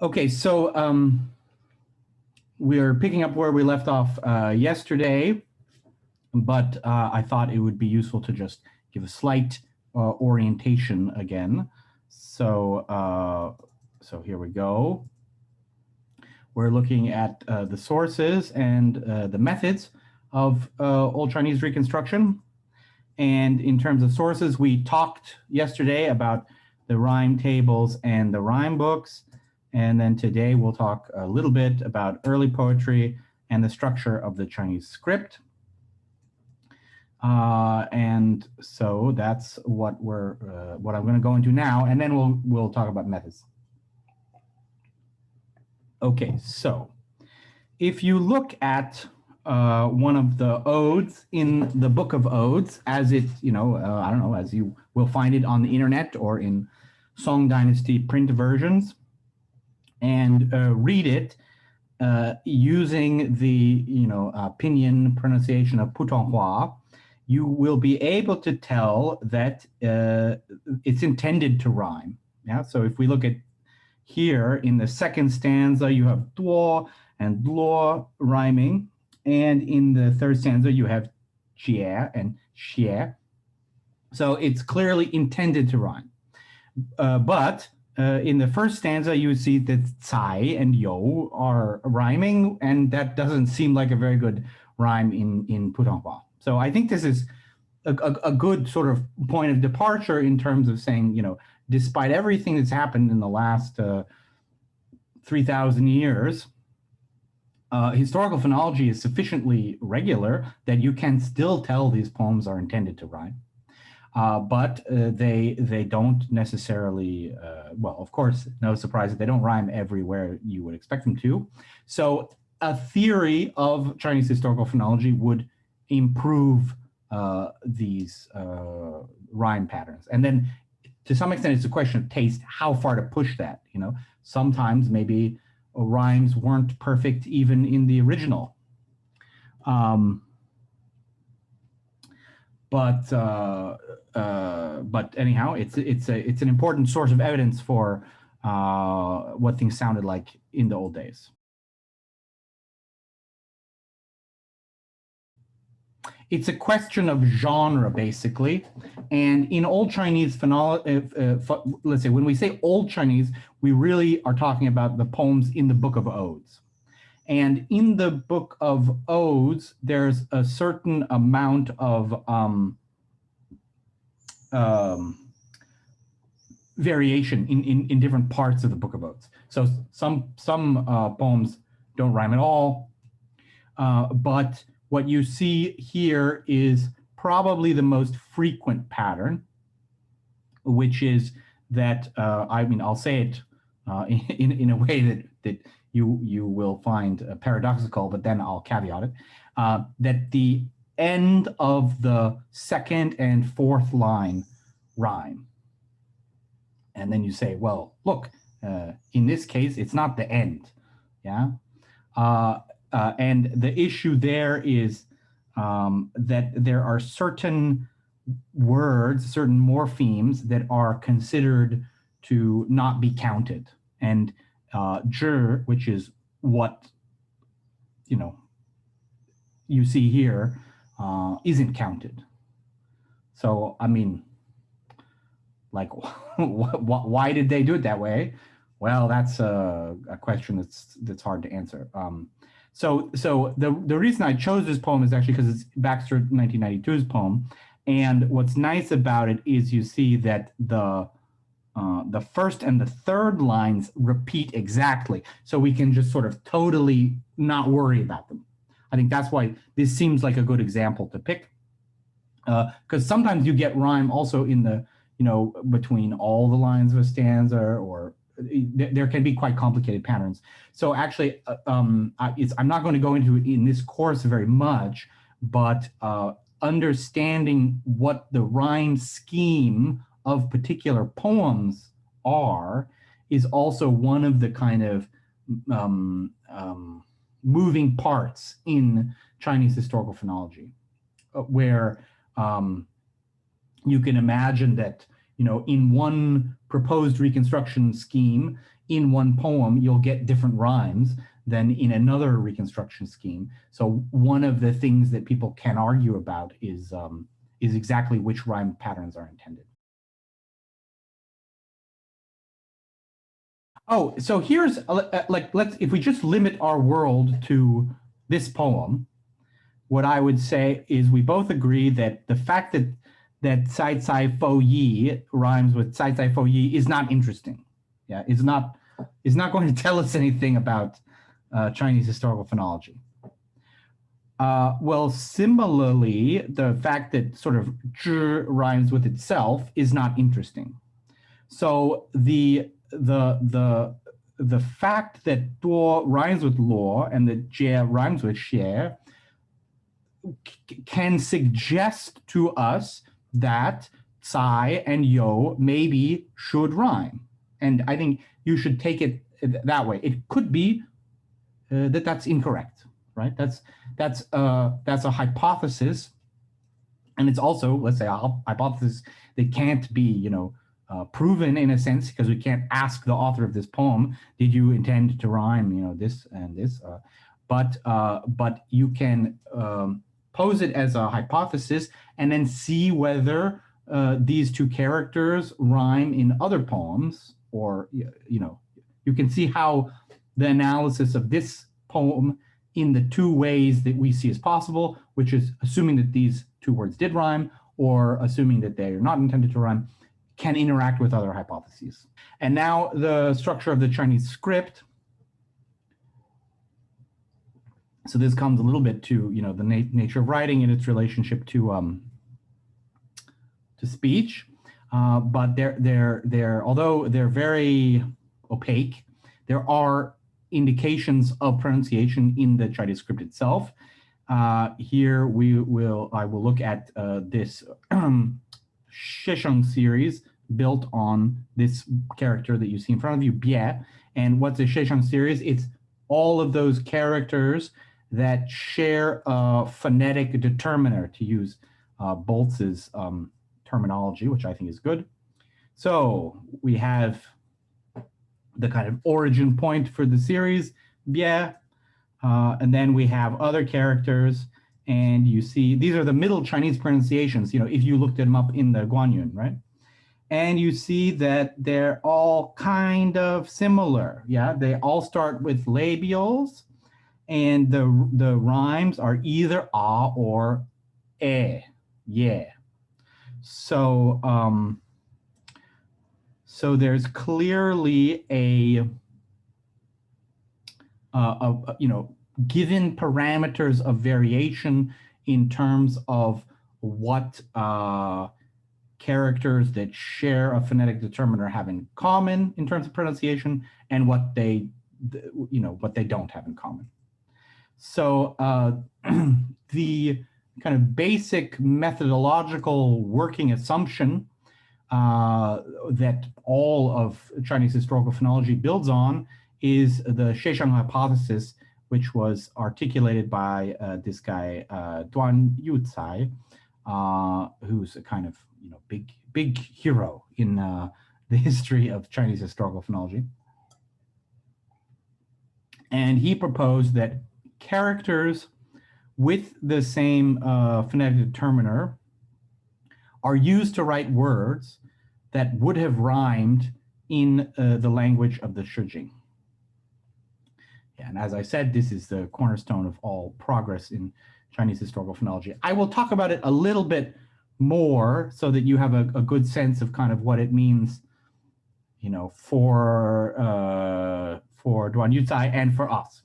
Okay, so we're picking up where we left off yesterday, but I thought it would be useful to just give a slight orientation again. So, so here we go. We're looking at the sources and the methods of Old Chinese reconstruction. And in terms of sources, we talked yesterday about the rhyme tables and the rhyme books. And then today we'll talk a little bit about early poetry and the structure of the Chinese script. And so that's what what I'm going to go into now, and then we'll talk about methods. Okay, so if you look at one of the odes in the Book of Odes, as it, I don't know, as you will find it on the internet or in Song Dynasty print versions, and read it using the pinyin pronunciation of Putonghua, you will be able to tell that it's intended to rhyme. Yeah. So if we look at here in the second stanza, you have duo and duo rhyming, and in the third stanza you have jie and xie. So it's clearly intended to rhyme. But in the first stanza, you see that cai and you are rhyming, and that doesn't seem like a very good rhyme in Putonghua. So I think this is a good sort of point of departure in terms of saying, despite everything that's happened in the last 3,000 years, historical phonology is sufficiently regular that you can still tell these poems are intended to rhyme. But they don't necessarily, well, of course, no surprise that they don't rhyme everywhere you would expect them to. So a theory of Chinese historical phonology would improve these rhyme patterns. And then to some extent, it's a question of taste, how far to push that. Sometimes maybe rhymes weren't perfect even in the original. But anyhow, it's an important source of evidence for what things sounded like in the old days. It's a question of genre, basically. And in Old Chinese phonology, let's say when we say Old Chinese, we really are talking about the poems in the Book of Odes. And in the Book of Odes, there's a certain amount of variation in different parts of the Book of Odes. So some poems don't rhyme at all, but what you see here is probably the most frequent pattern, which is that I'll say it in a way that you will find paradoxical, but then I'll caveat it, that the end of the second and fourth line rhyme. And then you say, well, look, in this case, it's not the end, yeah? And the issue there is that there are certain words, certain morphemes that are considered to not be counted. And zhi, which is what you see here, isn't counted. So, I mean, like, why did they do it that way? Well, that's a question that's hard to answer. So the reason I chose this poem is actually because it's Baxter 1992's poem, and what's nice about it is you see that the first and the third lines repeat exactly, so we can just sort of totally not worry about them. I think that's why this seems like a good example to pick, because sometimes you get rhyme also in the between all the lines of a stanza, or there can be quite complicated patterns. So actually, I'm not going to go into it in this course very much, but understanding what the rhyme scheme of particular poems are is also one of the kind of moving parts in Chinese historical phonology, where you can imagine that in one proposed reconstruction scheme, in one poem, you'll get different rhymes than in another reconstruction scheme. So one of the things that people can argue about is exactly which rhyme patterns are intended. Oh, so here's like, if we just limit our world to this poem, what I would say is we both agree that the fact that Sai Sai Fo Yi rhymes with Sai Sai Fo Yi is not interesting. Yeah, is not going to tell us anything about Chinese historical phonology. Well, similarly, the fact that sort of zhi rhymes with itself is not interesting. So the fact that duo rhymes with luo and that jie rhymes with xie can suggest to us that Tsai and Yo maybe should rhyme. And I think you should take it that way. It could be that that's incorrect, right? That's a hypothesis, and it's also, let's say, a hypothesis that can't be, proven in a sense, because we can't ask the author of this poem, did you intend to rhyme, this and this? But you can pose it as a hypothesis and then see whether these two characters rhyme in other poems, or you can see how the analysis of this poem in the two ways that we see as possible, which is assuming that these two words did rhyme or assuming that they are not intended to rhyme, can interact with other hypotheses. And now the structure of the Chinese script. So this comes a little bit to the nature of writing and its relationship to speech, but they're although they're very opaque, there are indications of pronunciation in the Chinese script itself. Here I will look at this Shesheng series built on this character that you see in front of you, Bie. And what's a Shesheng series? It's all of those characters that share a phonetic determiner, to use Boltz's terminology, which I think is good. So we have the kind of origin point for the series, Bie, and then we have other characters, and you see these are the Middle Chinese pronunciations, if you looked them up in the Guanyun, right? And you see that they're all kind of similar. Yeah, they all start with labials, and the rhymes are either ah or eh, yeah. So so there's clearly a given parameters of variation in terms of what characters that share a phonetic determiner have in common in terms of pronunciation, and what they don't have in common. So the kind of basic methodological working assumption that all of Chinese historical phonology builds on is the Shesheng hypothesis, which was articulated by this guy, Duan Yucai, who's a kind of big hero in the history of Chinese historical phonology. And he proposed that characters with the same phonetic determiner are used to write words that would have rhymed in the language of the Shijing. Yeah, and as I said, this is the cornerstone of all progress in Chinese historical phonology. I will talk about it a little bit more so that you have a good sense of kind of what it means, for Duan Yucai and for us,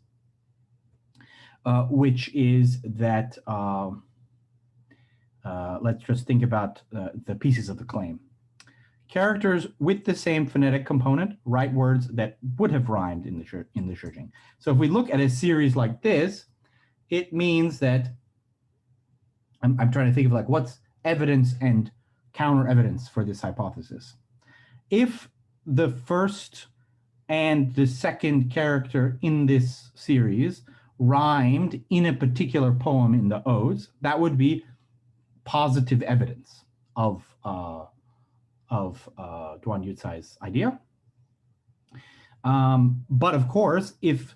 which is that let's just think about the pieces of the claim. Characters with the same phonetic component write words that would have rhymed in the Shijing. So if we look at a series like this, it means that I'm trying to think of like what's evidence and counter evidence for this hypothesis. If the first and the second character in this series rhymed in a particular poem in the odes, that would be positive evidence of Duan Yucai's idea. But of course, if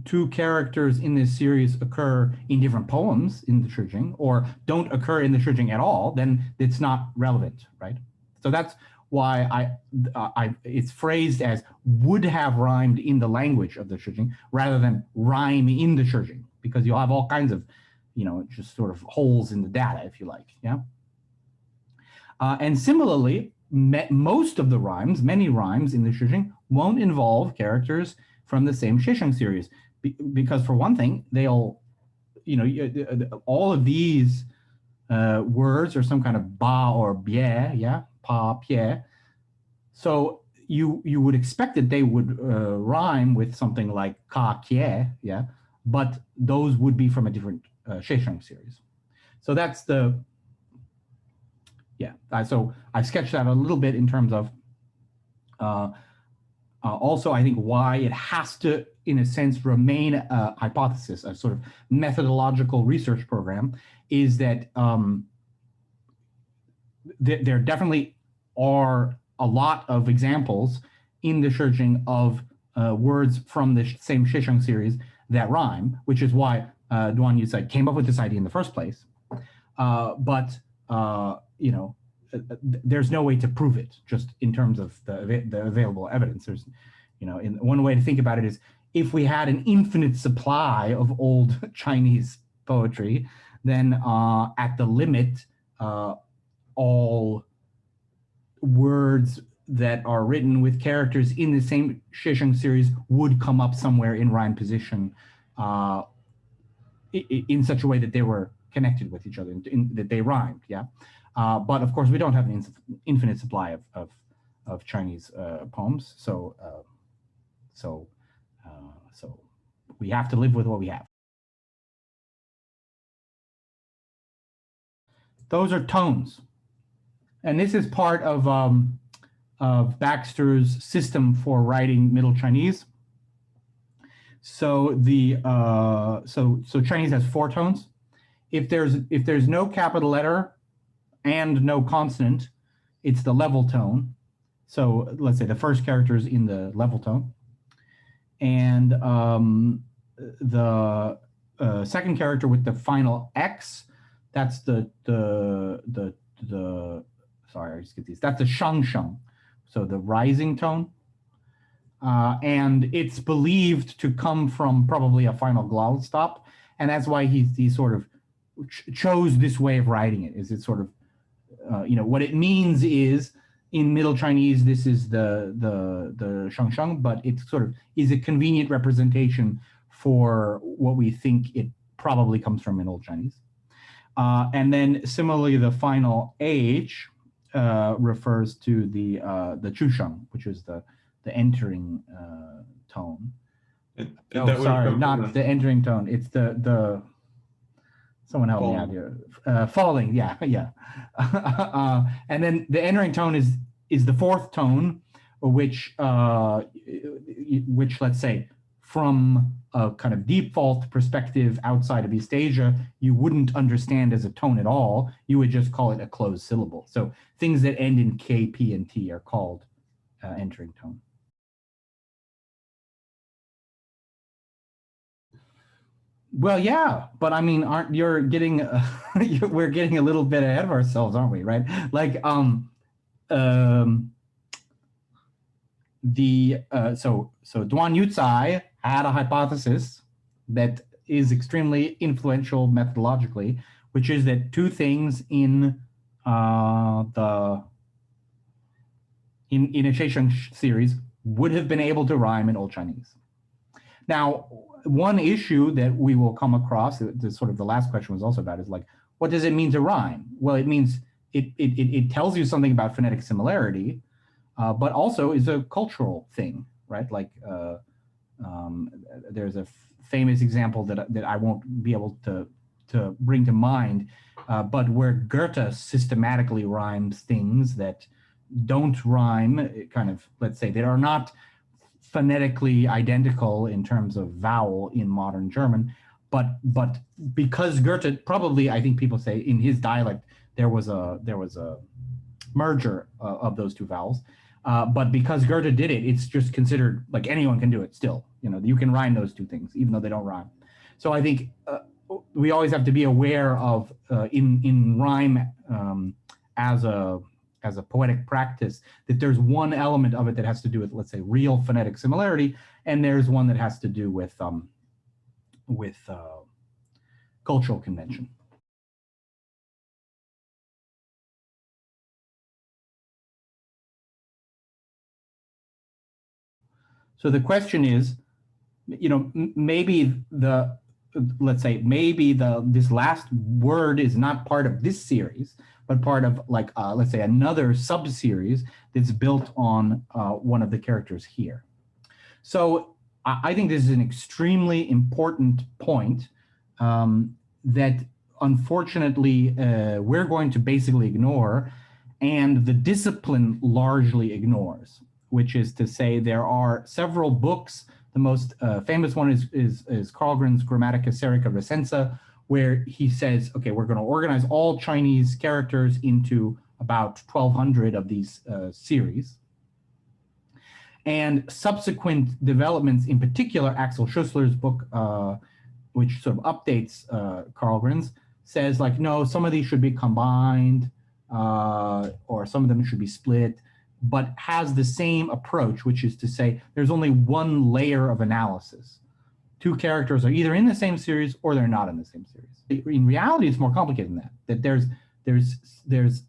two characters in this series occur in different poems in the Shijing, or don't occur in the Shijing at all, then it's not relevant, right? So that's why it's phrased as would have rhymed in the language of the Shijing rather than rhyme in the Shijing, because you'll have all kinds of, just sort of holes in the data, if you like, yeah? And similarly, most of the rhymes, many rhymes in the Shijing won't involve characters from the same Shisheng series, because for one thing, they'll, all of these words are some kind of ba or bie, yeah, pa, pie. So you would expect that they would rhyme with something like ka, kie, yeah, but those would be from a different Shisheng series. So that's the, yeah, so I've sketched that a little bit in terms of also, I think why it has to, in a sense, remain a hypothesis, a sort of methodological research program, is that there definitely are a lot of examples in the Shijing of words from the same Shisheng series that rhyme, which is why Duan Yuzai came up with this idea in the first place. But there's no way to prove it just in terms of the available evidence. There's, one way to think about it is if we had an infinite supply of old Chinese poetry, then at the limit, all words that are written with characters in the same Shisheng series would come up somewhere in rhyme position in such a way that they were connected with each other, that they rhymed, yeah? But of course, we don't have an infinite supply of Chinese poems, so we have to live with what we have. Those are tones, and this is part of Baxter's system for writing Middle Chinese. So so Chinese has 4 tones. If there's no capital letter and no consonant, it's the level tone. So let's say the first character is in the level tone, and the second character with the final X, that's the sorry, I just get these. That's the shang sheng, so the rising tone, and it's believed to come from probably a final glottal stop, and that's why he sort of chose this way of writing it. Is it sort of what it means is in Middle Chinese this is the shang sheng, but it sort of is a convenient representation for what we think it probably comes from in Old Chinese. And then similarly, the final H refers to the chusheng, which is the entering tone. Sorry, not the entering tone. It's the someone help me out here. Falling, yeah. And then the entering tone is the 4th tone, which let's say from a kind of default perspective outside of East Asia, you wouldn't understand as a tone at all. You would just call it a closed syllable. So things that end in K, P, and T are called entering tone. Well, yeah, but I mean, we're getting a little bit ahead of ourselves, aren't we? Right? Like, so Duan Yuzai had a hypothesis that is extremely influential methodologically, which is that 2 things in a Shisheng series would have been able to rhyme in Old Chinese. Now, one issue that we will come across, sort of the last question was also about, is like, what does it mean to rhyme? Well, it means it tells you something about phonetic similarity, but also is a cultural thing, right? Like there's a famous example that I won't be able to bring to mind, but where Goethe systematically rhymes things that don't rhyme, kind of, let's say, that are not phonetically identical in terms of vowel in modern German, but because Goethe, probably, I think people say in his dialect there was a merger of those 2 vowels. But because Goethe did it, it's just considered like anyone can do it still. You know, you can rhyme those two things, even though they don't rhyme. So I think we always have to be aware of in rhyme as a poetic practice that there's one element of it that has to do with, let's say, real phonetic similarity, and there's one that has to do with cultural convention. So the question is, you know, maybe let's say maybe this last word is not part of this series, but part of like let's say another sub-series that's built on one of the characters here. So I think this is an extremely important point that unfortunately we're going to basically ignore, and the discipline largely ignores, which is to say there are several books. The most famous one is Karlgren's Grammatica Serica Recensa, where he says, okay, we're going to organize all Chinese characters into about 1,200 of these series. And subsequent developments, in particular, Axel Schussler's book, which sort of updates Karlgren's, says like, no, some of these should be combined, or some of them should be split, but has the same approach, which is to say there's only one layer of analysis. Two characters are either in the same series or they're not in the same series. In reality, it's more complicated than that. That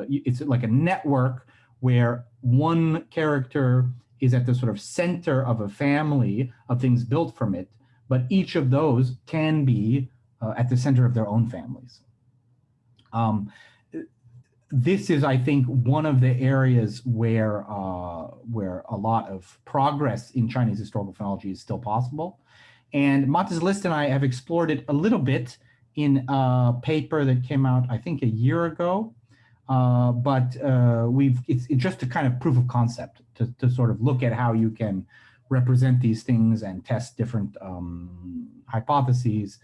it's like a network where one character is at the sort of center of a family of things built from it, but each of those can be at the center of their own families. This is, I think, one of the areas where a lot of progress in Chinese historical phonology is still possible. And Mathis List and I have explored it a little bit in a paper that came out, I think, a year ago. But it's just a kind of proof of concept to sort of look at how you can represent these things and test different hypotheses.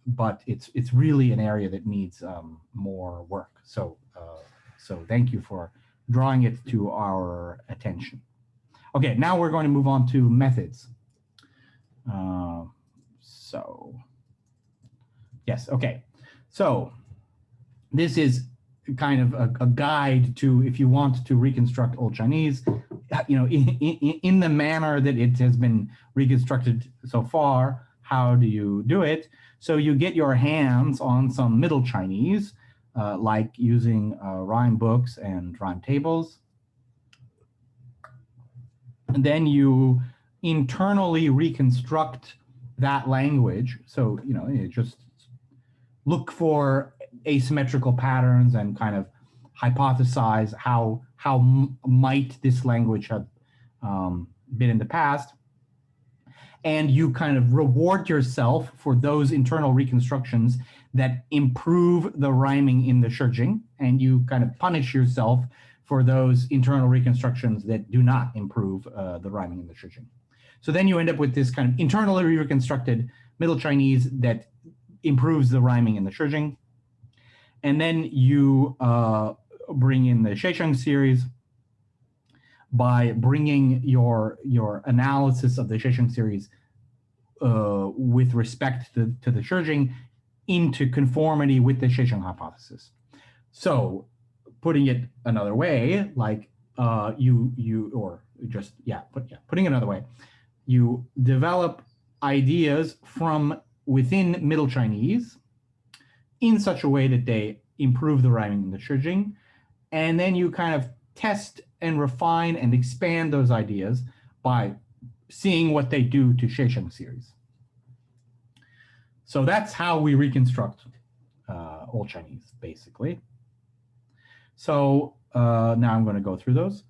But it's really an area that needs more work. So thank you for drawing it to our attention. Okay, now we're going to move on to methods. Yes, okay. So this is kind of a guide to, if you want to reconstruct Old Chinese, you know, in the manner that it has been reconstructed so far. How do you do it? So you get your hands on some Middle Chinese, like using rhyme books and rhyme tables. And then you internally reconstruct that language. So, you know, you just look for asymmetrical patterns and kind of hypothesize how might this language have been in the past. And you kind of reward yourself for those internal reconstructions that improve the rhyming in the Shijing, and you kind of punish yourself for those internal reconstructions that do not improve the rhyming in the Shijing. So then you end up with this kind of internally reconstructed Middle Chinese that improves the rhyming in the Shijing. And then you bring in the Shesheng series by bringing your analysis of the Shesheng series with respect to the Shijing into conformity with the Shesheng hypothesis. So putting it another way, like putting it another way, you develop ideas from within Middle Chinese in such a way that they improve the rhyming in the Shijing, and then you kind of test and refine and expand those ideas by seeing what they do to Shesheng series. So that's how we reconstruct Old Chinese, basically. So now I'm going to go through those.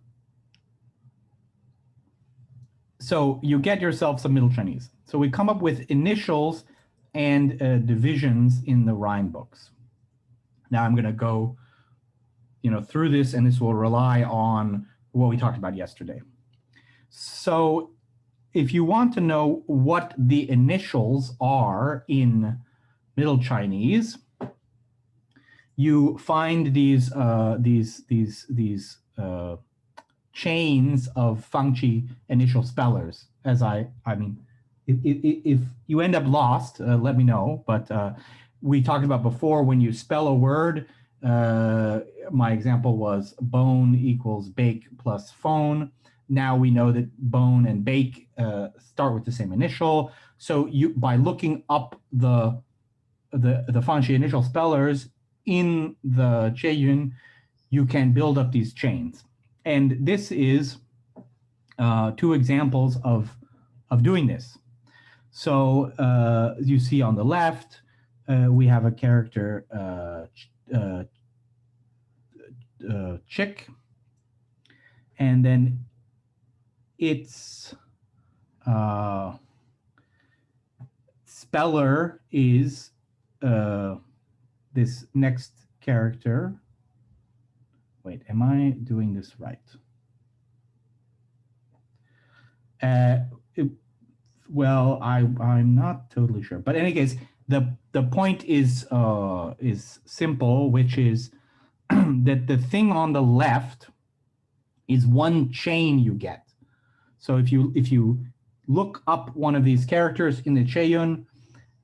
So you get yourself some Middle Chinese. So we come up with initials and divisions in the rhyme books. Now I'm going to go, you know, through this, and this will rely on what we talked about yesterday. So if you want to know what the initials are in Middle Chinese, you find these chains of Fangqi initial spellers. As I mean, if you end up lost, let me know. But we talked about before, when you spell a word, my example was bone equals bake plus phone. Now we know that bone and bake start with the same initial. So by looking up the Fangqi initial spellers in the Cheiyun, you can build up these chains. And this is two examples of doing this. So you see on the left, we have a character chick, and then its speller is this next character. Wait, am I doing this right? Well, I'm not totally sure, but in any case, the point is simple, which is that the thing on the left is one chain you get. So if you look up one of these characters in the Cheiyun,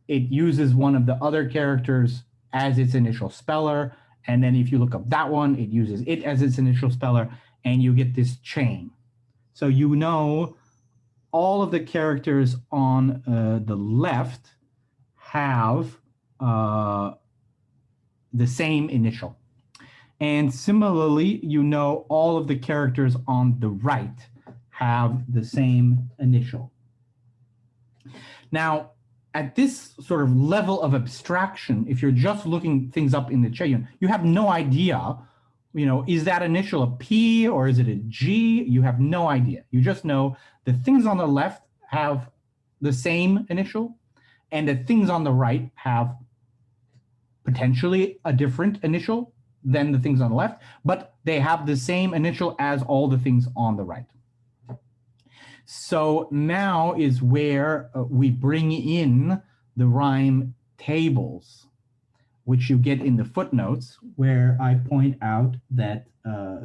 it uses one of the other characters as its initial speller, and then if you look up that one, it uses it as its initial speller, and you get this chain. So you know all of the characters on the left have the same initial. And similarly, you know all of the characters on the right have the same initial. Now, at this sort of level of abstraction, if you're just looking things up in the Cheiyun, you have no idea, is that initial a P or is it a G? You have no idea. You just know the things on the left have the same initial, and the things on the right have potentially a different initial than the things on the left, but they have the same initial as all the things on the right. So now is where we bring in the rhyme tables, which you get in the footnotes, where I point out that,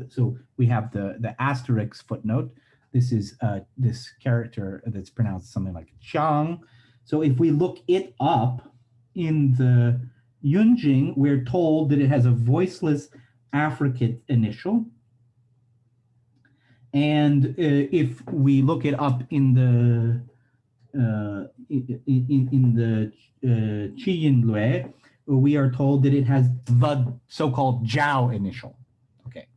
so we have the asterisk footnote. This is this character that's pronounced something like Děng. So if we look it up in the Yunjing, we're told that it has a voiceless affricate initial. And if we look it up in the Cheiyun Lue, we are told that it has the so-called Jiao initial. Okay.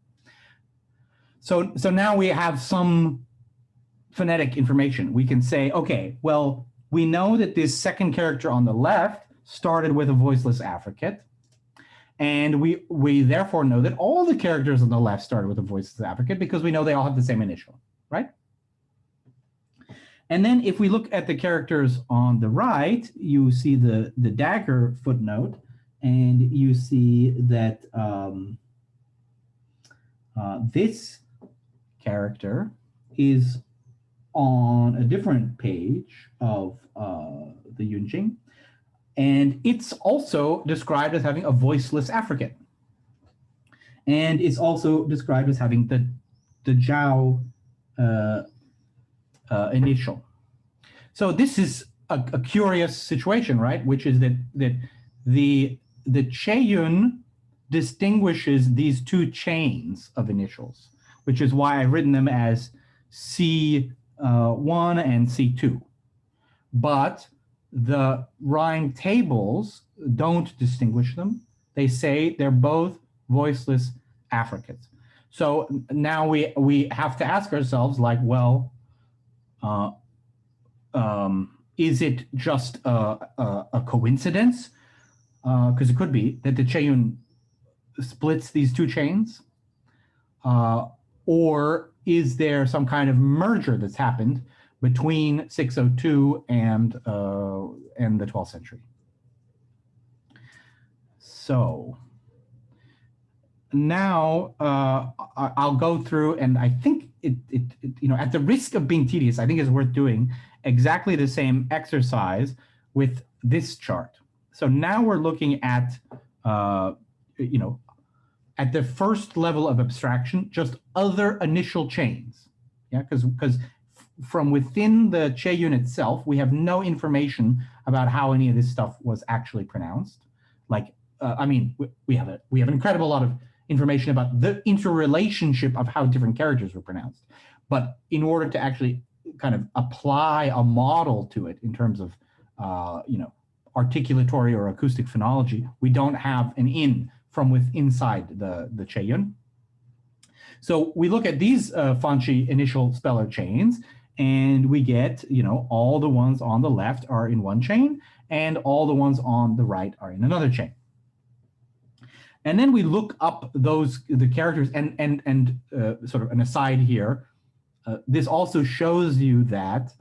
So now we have some phonetic information. We can say, okay, well, we know that this second character on the left started with a voiceless affricate. And we therefore know that all the characters on the left started with a voiceless affricate because we know they all have the same initial, right? And then if we look at the characters on the right, you see the dagger footnote, and you see that this character is on a different page of the Yunjing. And it's also described as having a voiceless affricate. And it's also described as having the Jiao initial. So this is a curious situation, right? Which is that the Cheiyun distinguishes these two chains of initials, which is why I've written them as C1 and C2. But the rhyme tables don't distinguish them. They say they're both voiceless affricates. So now we have to ask ourselves, like, well, is it just a coincidence? Because it could be that the Cheiyun splits these two chains, or is there some kind of merger that's happened between 602 and the 12th century? So now I'll go through, and I think it at the risk of being tedious, I think it's worth doing exactly the same exercise with this chart. So now we're looking at at the first level of abstraction, just other initial chains. Yeah, because from within the Che-yun itself, we have no information about how any of this stuff was actually pronounced. Like, I mean, we have an incredible lot of information about the interrelationship of how different characters were pronounced. But in order to actually kind of apply a model to it in terms of, you know, articulatory or acoustic phonology, we don't have an in from inside the Che-yun. So we look at these Fanqi initial speller chains, and we get, you know, all the ones on the left are in one chain, and all the ones on the right are in another chain. And then we look up the characters, and sort of an aside here, this also shows you that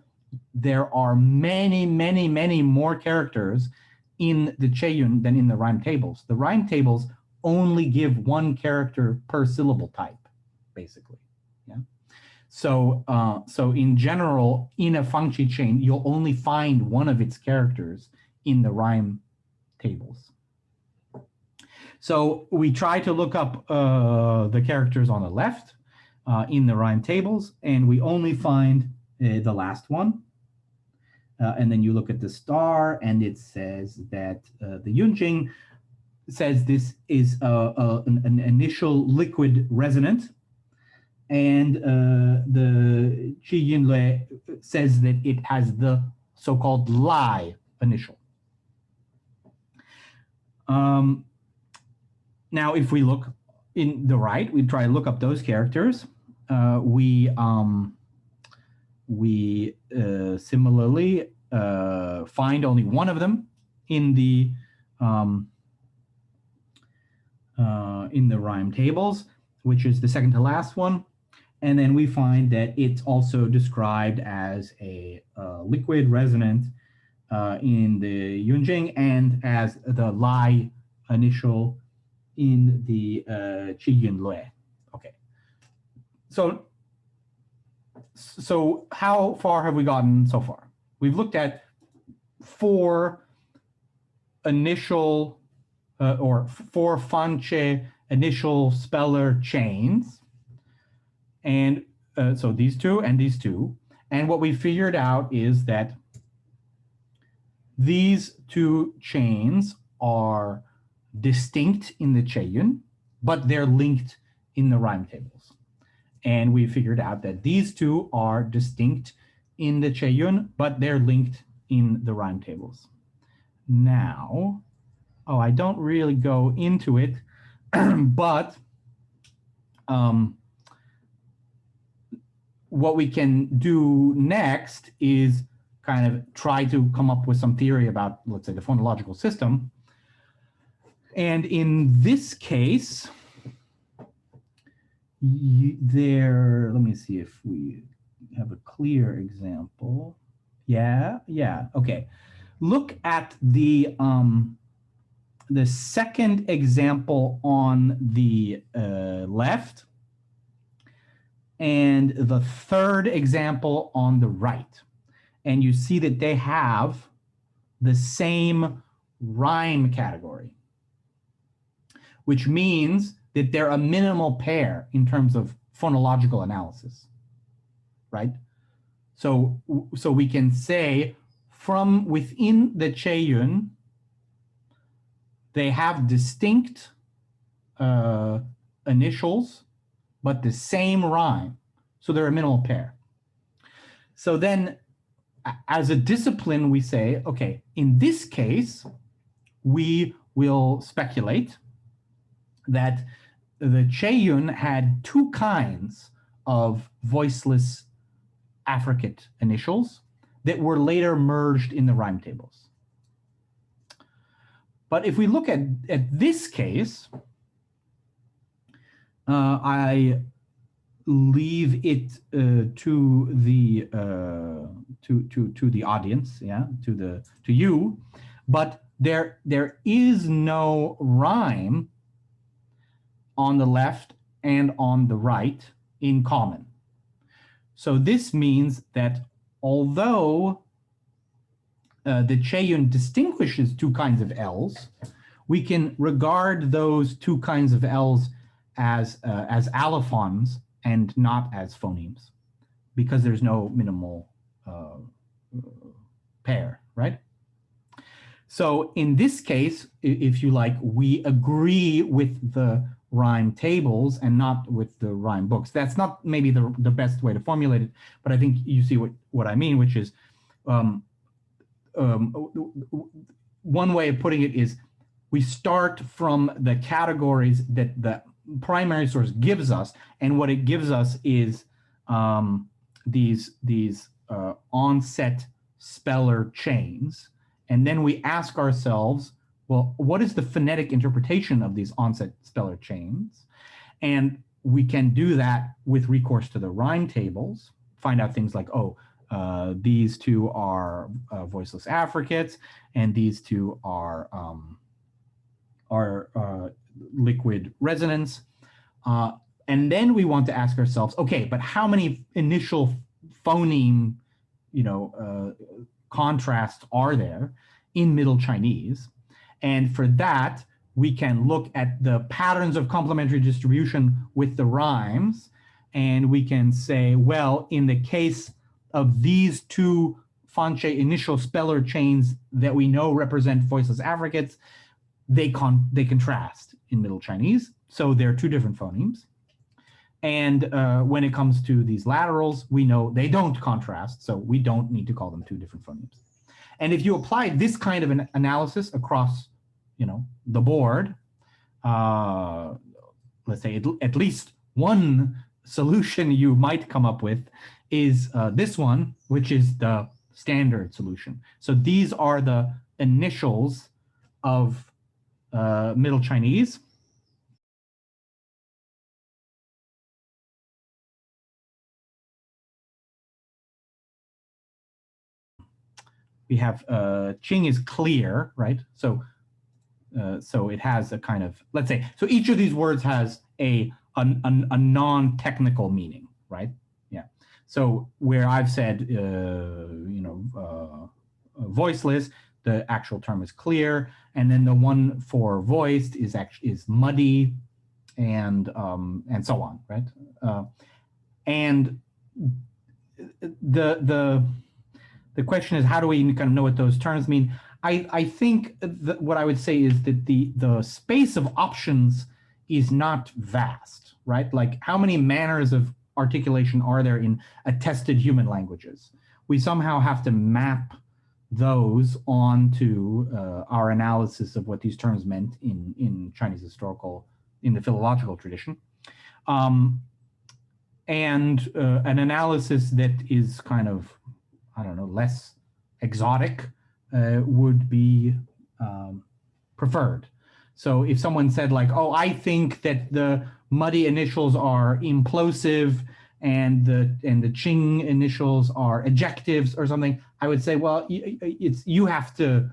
there are many, many, many more characters in the Che-yun than in the rhyme tables. The rhyme tables only give one character per syllable type, basically. Yeah. So, so in general, in a Fanqi chain, you'll only find one of its characters in the rhyme tables. So we try to look up the characters on the left in the rhyme tables, and we only find the last one. And then you look at the star, and it says that the Yunjing says this is an initial liquid resonant, and the Qi Yunlue says that it has the so-called Lai initial. Now, if we look in the right, we try to look up those characters. We similarly find only one of them in the rhyme tables, which is the second to last one. And then we find that it's also described as a liquid resonant in the Yunjing and as the Lai initial in the Qi Yunlue. Okay. So how far have we gotten so far? We've looked at 4 initial or 4 Fanqi initial speller chains. And so these 2 and these 2. And what we figured out is that these 2 chains are distinct in the Che-yun, but they're linked in the rhyme tables. And we figured out that these 2 are distinct in the Che-yun, but they're linked in the rhyme tables. Now, I don't really go into it, but what we can do next is kind of try to come up with some theory about, let's say, the phonological system. And in this case, let me see if we have a clear example. Yeah, okay. Look at the second example on the left and the third example on the right. And you see that they have the same rhyme category, which means that they're a minimal pair in terms of phonological analysis, right? So we can say from within the Che-yun, they have distinct initials, but the same rhyme. So they're a minimal pair. So then as a discipline, we say, okay, in this case, we will speculate that the Che-yun had 2 kinds of voiceless affricate initials that were later merged in the rhyme tables. But if we look at this case, I leave it to the audience, yeah, to you, but there is no rhyme on the left and on the right in common. So this means that although the Che-yun distinguishes 2 kinds of L's, we can regard those 2 kinds of L's as allophones and not as phonemes, because there's no minimal pair, right? So in this case, if you like, we agree with the rhyme tables and not with the rhyme books. That's not maybe the best way to formulate it, but I think you see what I mean, which is one way of putting it is we start from the categories that the primary source gives us, and what it gives us is these onset speller chains. And then we ask ourselves, well, what is the phonetic interpretation of these onset speller chains? And we can do that with recourse to the rhyme tables, find out things like, oh, these two are voiceless affricates, and these two are liquid resonants. And then we want to ask ourselves, okay, but how many initial phoneme, contrasts are there in Middle Chinese? And for that, we can look at the patterns of complementary distribution with the rhymes, and we can say, well, in the case of these two Fanche initial speller chains that we know represent voiceless affricates, they contrast in Middle Chinese, so they're two different phonemes. And when it comes to these laterals, we know they don't contrast, so we don't need to call them two different phonemes. And if you apply this kind of an analysis across, the board, let's say at least one solution you might come up with is this one, which is the standard solution. So these are the initials of Middle Chinese. We have Qing is clear, right? So it has a kind of, let's say, so each of these words has a non-technical meaning, right? Yeah. So where I've said, voiceless, the actual term is clear, and then the one for voiced is muddy, and so on, right? And the question is, how do we kind of know what those terms mean? I think what I would say is that the space of options is not vast, right? Like, how many manners of articulation are there in attested human languages? We somehow have to map those onto our analysis of what these terms meant in Chinese in the philological tradition. And an analysis that is kind of, I don't know, less exotic would be preferred. So if someone said like, oh, I think that the muddy initials are implosive and the Qing initials are ejectives or something, I would say, well, you have to,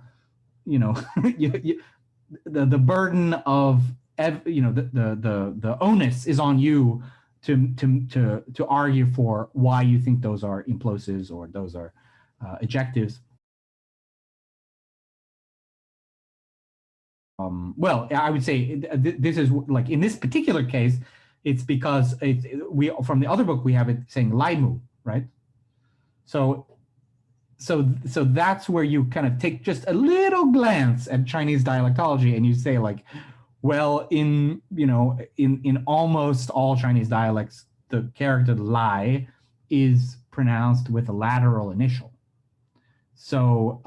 the burden of, the onus is on you to argue for why you think those are implosives or those are ejectives. Well, I would say this is like, in this particular case, it's because from the other book we have it saying laimu, right? So that's where you kind of take just a little glance at Chinese dialectology and you say like, well, in almost all Chinese dialects, the character lai is pronounced with a lateral initial. So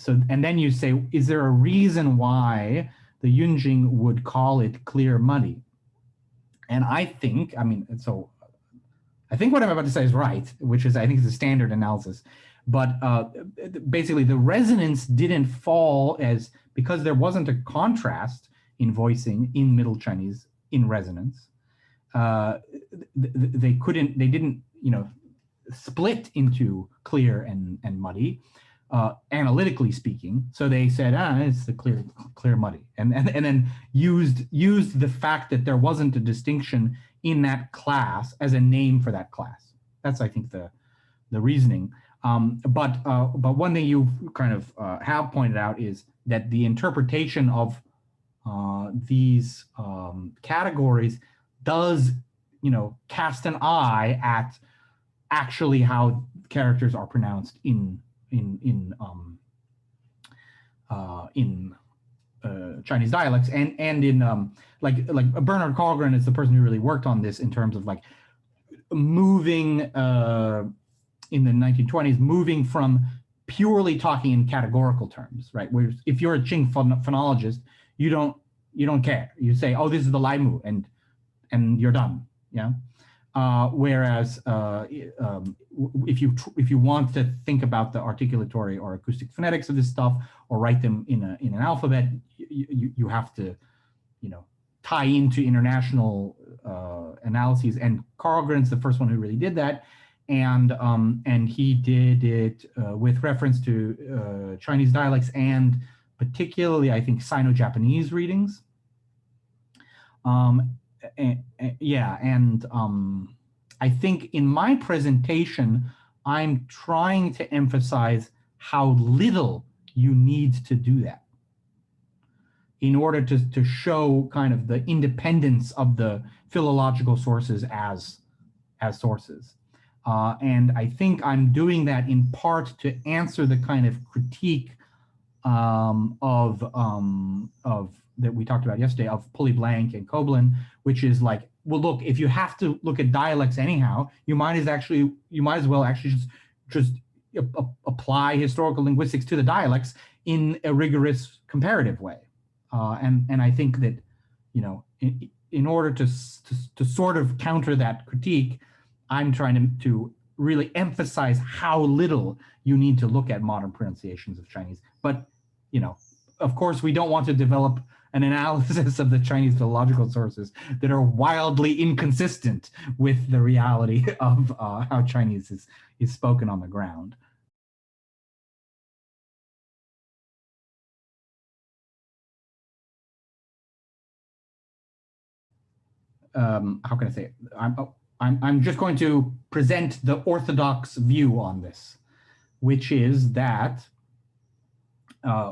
and then you say, is there a reason why the Yunjing would call it clear muddy? And I think what I'm about to say is right, which is, I think, it's a standard analysis. But basically, the resonance didn't fall because there wasn't a contrast in voicing in Middle Chinese in resonance. They didn't split into clear and muddy, analytically speaking. So they said, it's the clear muddy, and then used the fact that there wasn't a distinction in that class as a name for that class. That's, I think, the reasoning. But one thing you kind of have pointed out is that the interpretation of these categories does, cast an eye at actually how characters are pronounced in Chinese dialects, and in like Bernard Colgren is the person who really worked on this in terms of like moving in the 1920s, moving from purely talking in categorical terms, right? Where if you're a Qing phonologist, you don't care. You say, oh, this is the Lai Mu, and you're done. Yeah. Whereas if you want to think about the articulatory or acoustic phonetics of this stuff, or write them in an alphabet, you have to, tie into international analyses. And Carlgren's the first one who really did that, and he did it with reference to Chinese dialects, and particularly, I think, Sino-Japanese readings. I think in my presentation, I'm trying to emphasize how little you need to do that in order to show kind of the independence of the philological sources as sources. And I think I'm doing that in part to answer the kind of critique of that we talked about yesterday of Pulley-Blank and Koblin, which is like, well, look, if you have to look at dialects anyhow, you might as well actually just apply historical linguistics to the dialects in a rigorous comparative way. And I think that, in order to sort of counter that critique, I'm trying to really emphasize how little you need to look at modern pronunciations of Chinese. But, of course, we don't want to develop an analysis of the Chinese philological sources that are wildly inconsistent with the reality of how Chinese is spoken on the ground. How can I say it? I'm just going to present the orthodox view on this, which is that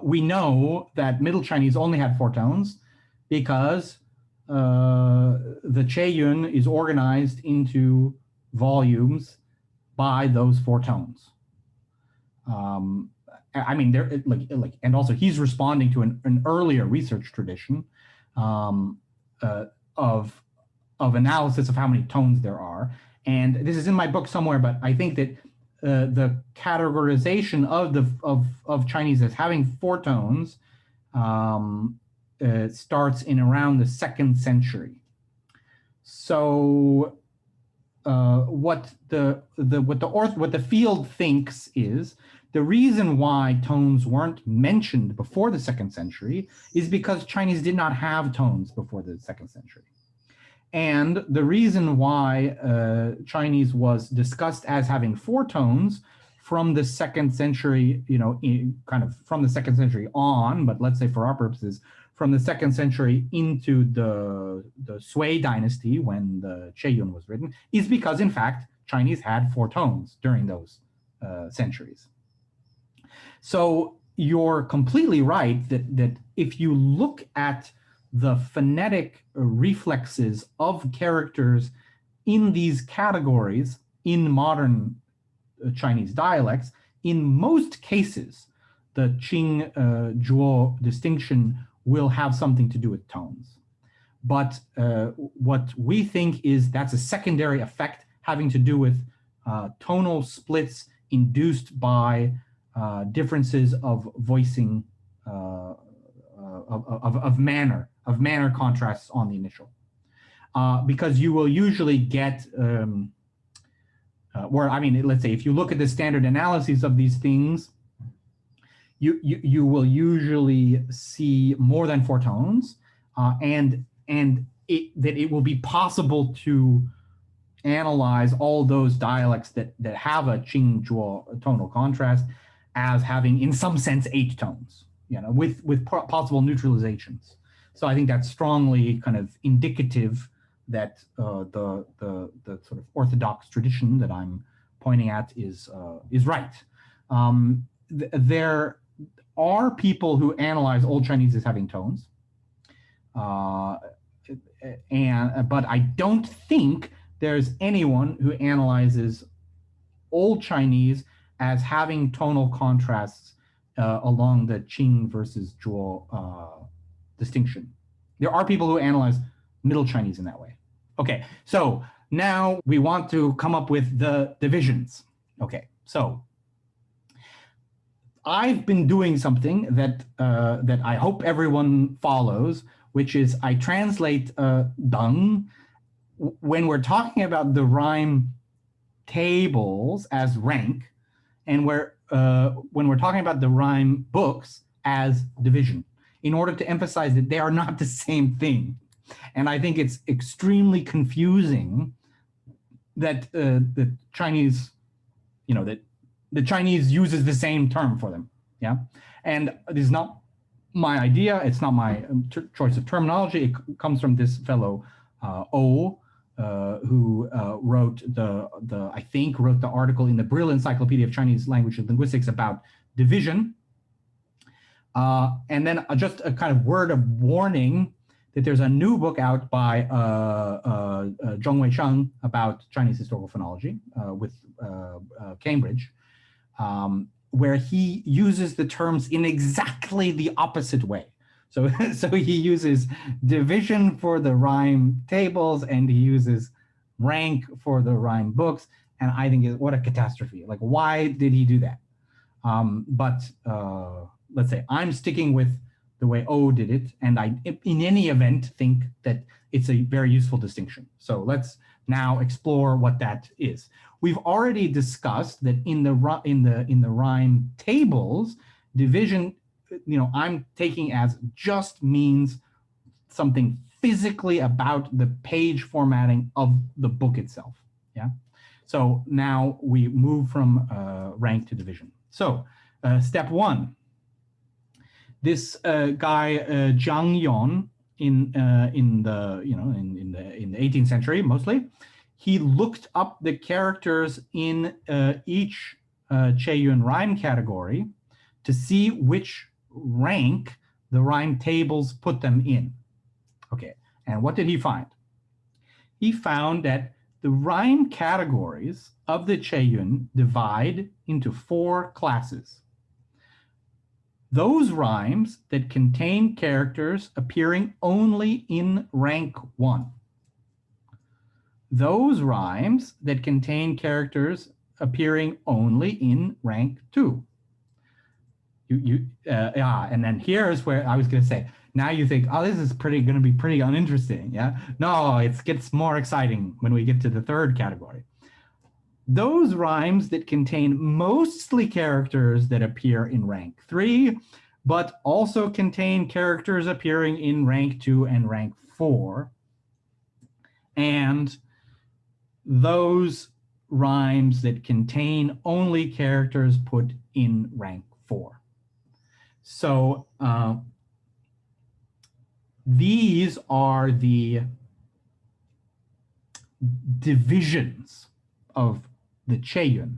we know that Middle Chinese only had 4 tones because the Che-Yun is organized into volumes by those 4 tones. I mean, they're like, and also he's responding to an earlier research tradition of analysis of how many tones there are. And this is in my book somewhere, but I think that the categorization of Chinese as having 4 tones starts in around the 2nd century. So what the field thinks is the reason why tones weren't mentioned before the 2nd century is because Chinese did not have tones before the 2nd century. And the reason why Chinese was discussed as having 4 tones from the 2nd century, kind of from the 2nd century on, but let's say for our purposes, from the 2nd century into the Sui dynasty when the Che-Yun was written, is because in fact, Chinese had 4 tones during those centuries. So you're completely right that if you look at the phonetic reflexes of characters in these categories in modern Chinese dialects, in most cases, the Qing-Zhuo distinction will have something to do with tones. But what we think is that's a secondary effect having to do with tonal splits induced by differences of voicing of manner contrasts on the initial, because you will usually get let's say if you look at the standard analyses of these things, you will usually see more than 4 tones, and that it will be possible to analyze all those dialects that have a Qing-Zhuo tonal contrast as having, in some sense, 8 tones, with possible neutralizations. So I think that's strongly kind of indicative that the sort of orthodox tradition that I'm pointing at is right. There are people who analyze Old Chinese as having tones, But I don't think there's anyone who analyzes Old Chinese as having tonal contrasts along the Qing versus Zhuo distinction. There are people who analyze Middle Chinese in that way. Okay, so now we want to come up with the divisions. Okay, so I've been doing something that that I hope everyone follows, which is I translate Děng when we're talking about the rhyme tables as rank, and when we're talking about the rhyme books as division, in order to emphasize that they are not the same thing. And I think it's extremely confusing that the Chinese, that the Chinese uses the same term for them. Yeah, and this is not my idea. It's not my choice of terminology. It comes from this fellow O, who wrote I think wrote the article in the Brill Encyclopedia of Chinese Language and Linguistics about division. And then just a kind of word of warning that there's a new book out by Zhongwei Sheng about Chinese historical phonology with Cambridge, where he uses the terms in exactly the opposite way. So he uses division for the rhyme tables and he uses rank for the rhyme books. And I think what a catastrophe. Like, why did he do that? But let's say I'm sticking with the way O did it. And I, in any event, think that it's a very useful distinction. So let's now explore what that is. We've already discussed that in the rhyme tables, division, I'm taking as just means something physically about the page formatting of the book itself. Yeah. So now we move from rank to division. So step one. This guy Zhang Yon in the 18th century mostly, he looked up the characters in each Che-Yun rhyme category to see which rank the rhyme tables put them in. Okay, and what did he find? He found that the rhyme categories of the Che-Yun divide into 4 classes. Those rhymes that contain characters appearing only in rank 1. Those rhymes that contain characters appearing only in rank 2. And then here's where I was going to say, now you think, oh, this is going to be pretty uninteresting. Yeah, no, it gets more exciting when we get to the 3rd category. Those rhymes that contain mostly characters that appear in rank 3, but also contain characters appearing in rank 2 and rank 4. And those rhymes that contain only characters put in rank 4. So these are the divisions of the Che-Yun,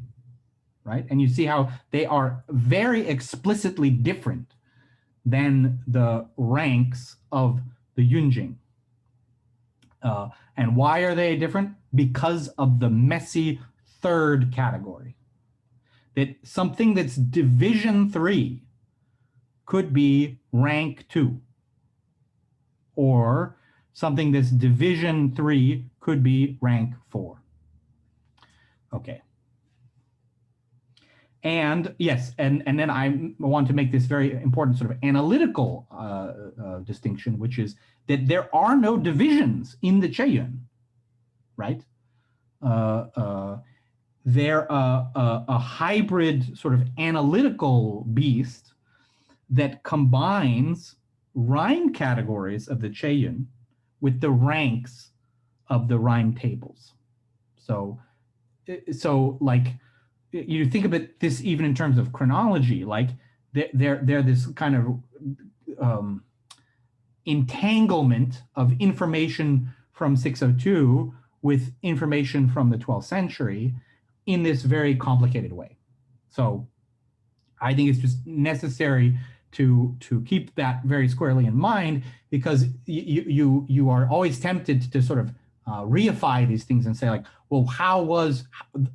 right? And you see how they are very explicitly different than the ranks of the Yunjing. And why are they different? Because of the messy 3rd category. That something that's division 3 could be rank 2. Or something that's division 3 could be rank 4. Okay. And yes, and then I want to make this very important sort of analytical distinction, which is that there are no divisions in the Che-Yun, right? They're a hybrid sort of analytical beast that combines rhyme categories of the Che-Yun with the ranks of the rhyme tables. So like, you think about this even in terms of chronology, like they're this kind of entanglement of information from 602 with information from the 12th century in this very complicated way. So I think it's just necessary to keep that very squarely in mind, because you are always tempted to sort of reify these things and say like, well, how was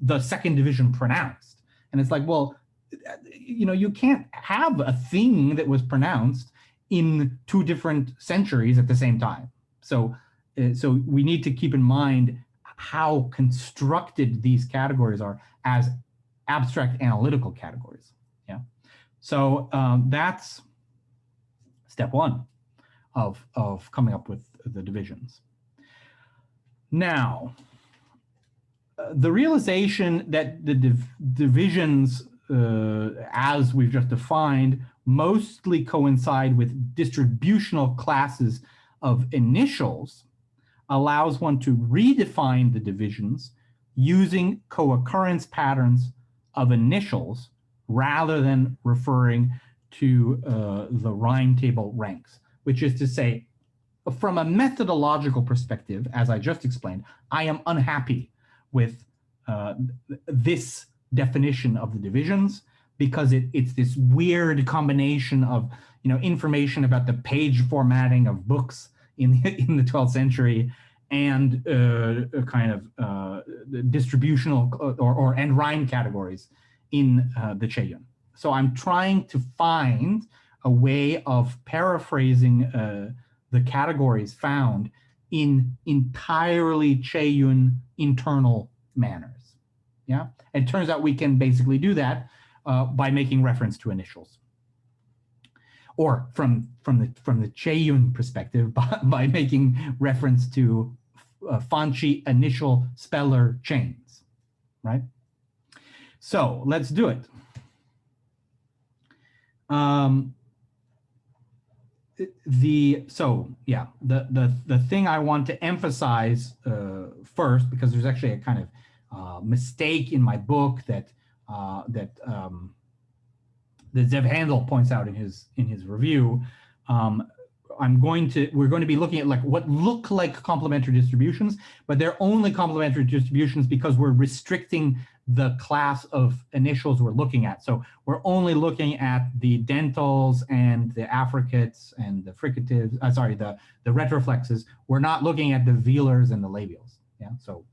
the second division pronounced? And it's like, well, you know, you can't have a thing that was pronounced in 2 different centuries at the same time. So we need to keep in mind how constructed these categories are as abstract analytical categories. Yeah. So that's step 1 of coming up with the divisions. Now, the realization that the divisions, as we've just defined, mostly coincide with distributional classes of initials allows one to redefine the divisions using co-occurrence patterns of initials rather than referring to the rhyme table ranks, which is to say, from a methodological perspective, as I just explained, I am unhappy with this definition of the divisions, because it's this weird combination of, you know, information about the page formatting of books in the 12th century and kind of distributional and rhyme categories in the Che-Yun. So I'm trying to find a way of paraphrasing the categories found in entirely Che-Yun internal manners. Yeah, it turns out we can basically do that by making reference to initials, or from the Che-Yun perspective, by making reference to Fanchi initial speller chains, right? So let's do it. The thing I want to emphasize first, because there's actually a kind of mistake in my book that Zev Handel points out in his review. We're going to be looking at like what look like complementary distributions, but they're only complementary distributions because we're restricting the class of initials we're looking at. So we're only looking at the dentals and the affricates and the fricatives, the retroflexes. We're not looking at the velars and the labials. Yeah, so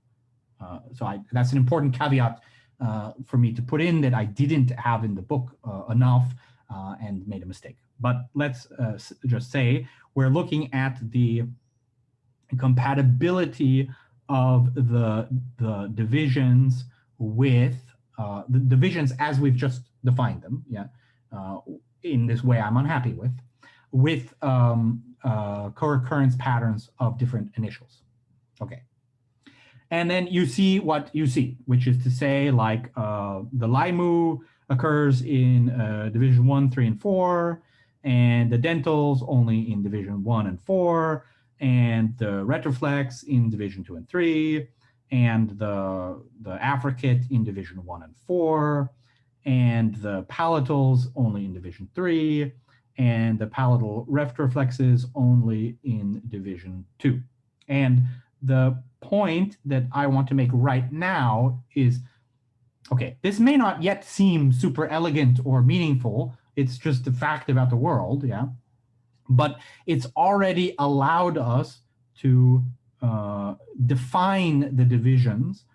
that's an important caveat for me to put in that I didn't have in the book enough and made a mistake. But let's just say we're looking at the compatibility of the divisions with the divisions as we've just defined them. Yeah, in this way I'm unhappy with co-occurrence patterns of different initials. Okay. And then you see what you see, which is to say, like the Laimu occurs in division 1, 3, and 4, and the dentals only in division 1 and 4, and the retroflex in division 2 and 3, and the affricate in division 1 and 4, and the palatals only in division 3, and the palatal retroflexes only in division 2. And the point that I want to make right now is, okay, this may not yet seem super elegant or meaningful. It's just a fact about the world, yeah. But it's already allowed us to define the divisions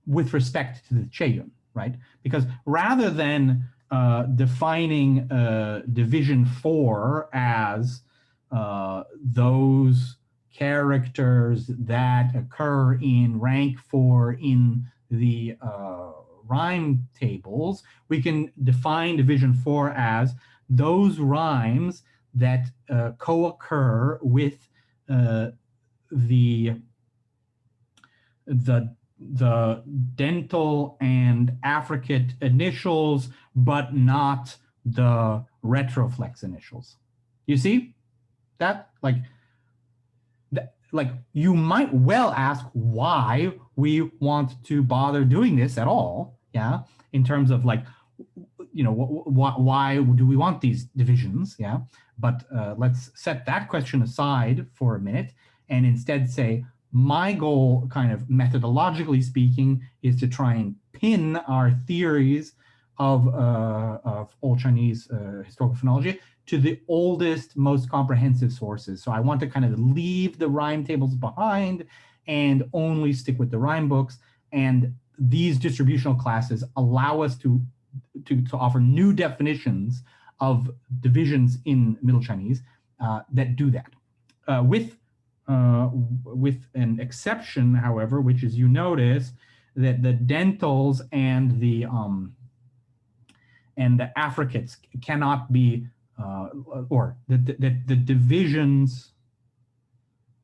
with respect to the Che-Yun, right? Because rather than defining division 4 as those characters that occur in rank 4 in the rhyme tables, we can define division 4 as those rhymes that co-occur with the dental and affricate initials, but not the retroflex initials. You see that? Like you might well ask why we want to bother doing this at all, yeah, in terms of like, you know, why do we want these divisions, yeah? But let's set that question aside for a minute and instead say, my goal, kind of methodologically speaking, is to try and pin our theories of Old Chinese historical phonology to the oldest, most comprehensive sources. So I want to kind of leave the rhyme tables behind and only stick with the rhyme books. And these distributional classes allow us to offer new definitions of divisions in Middle Chinese that do that. With an exception, however, which is you notice that the dentals and the affricates cannot be, or the divisions.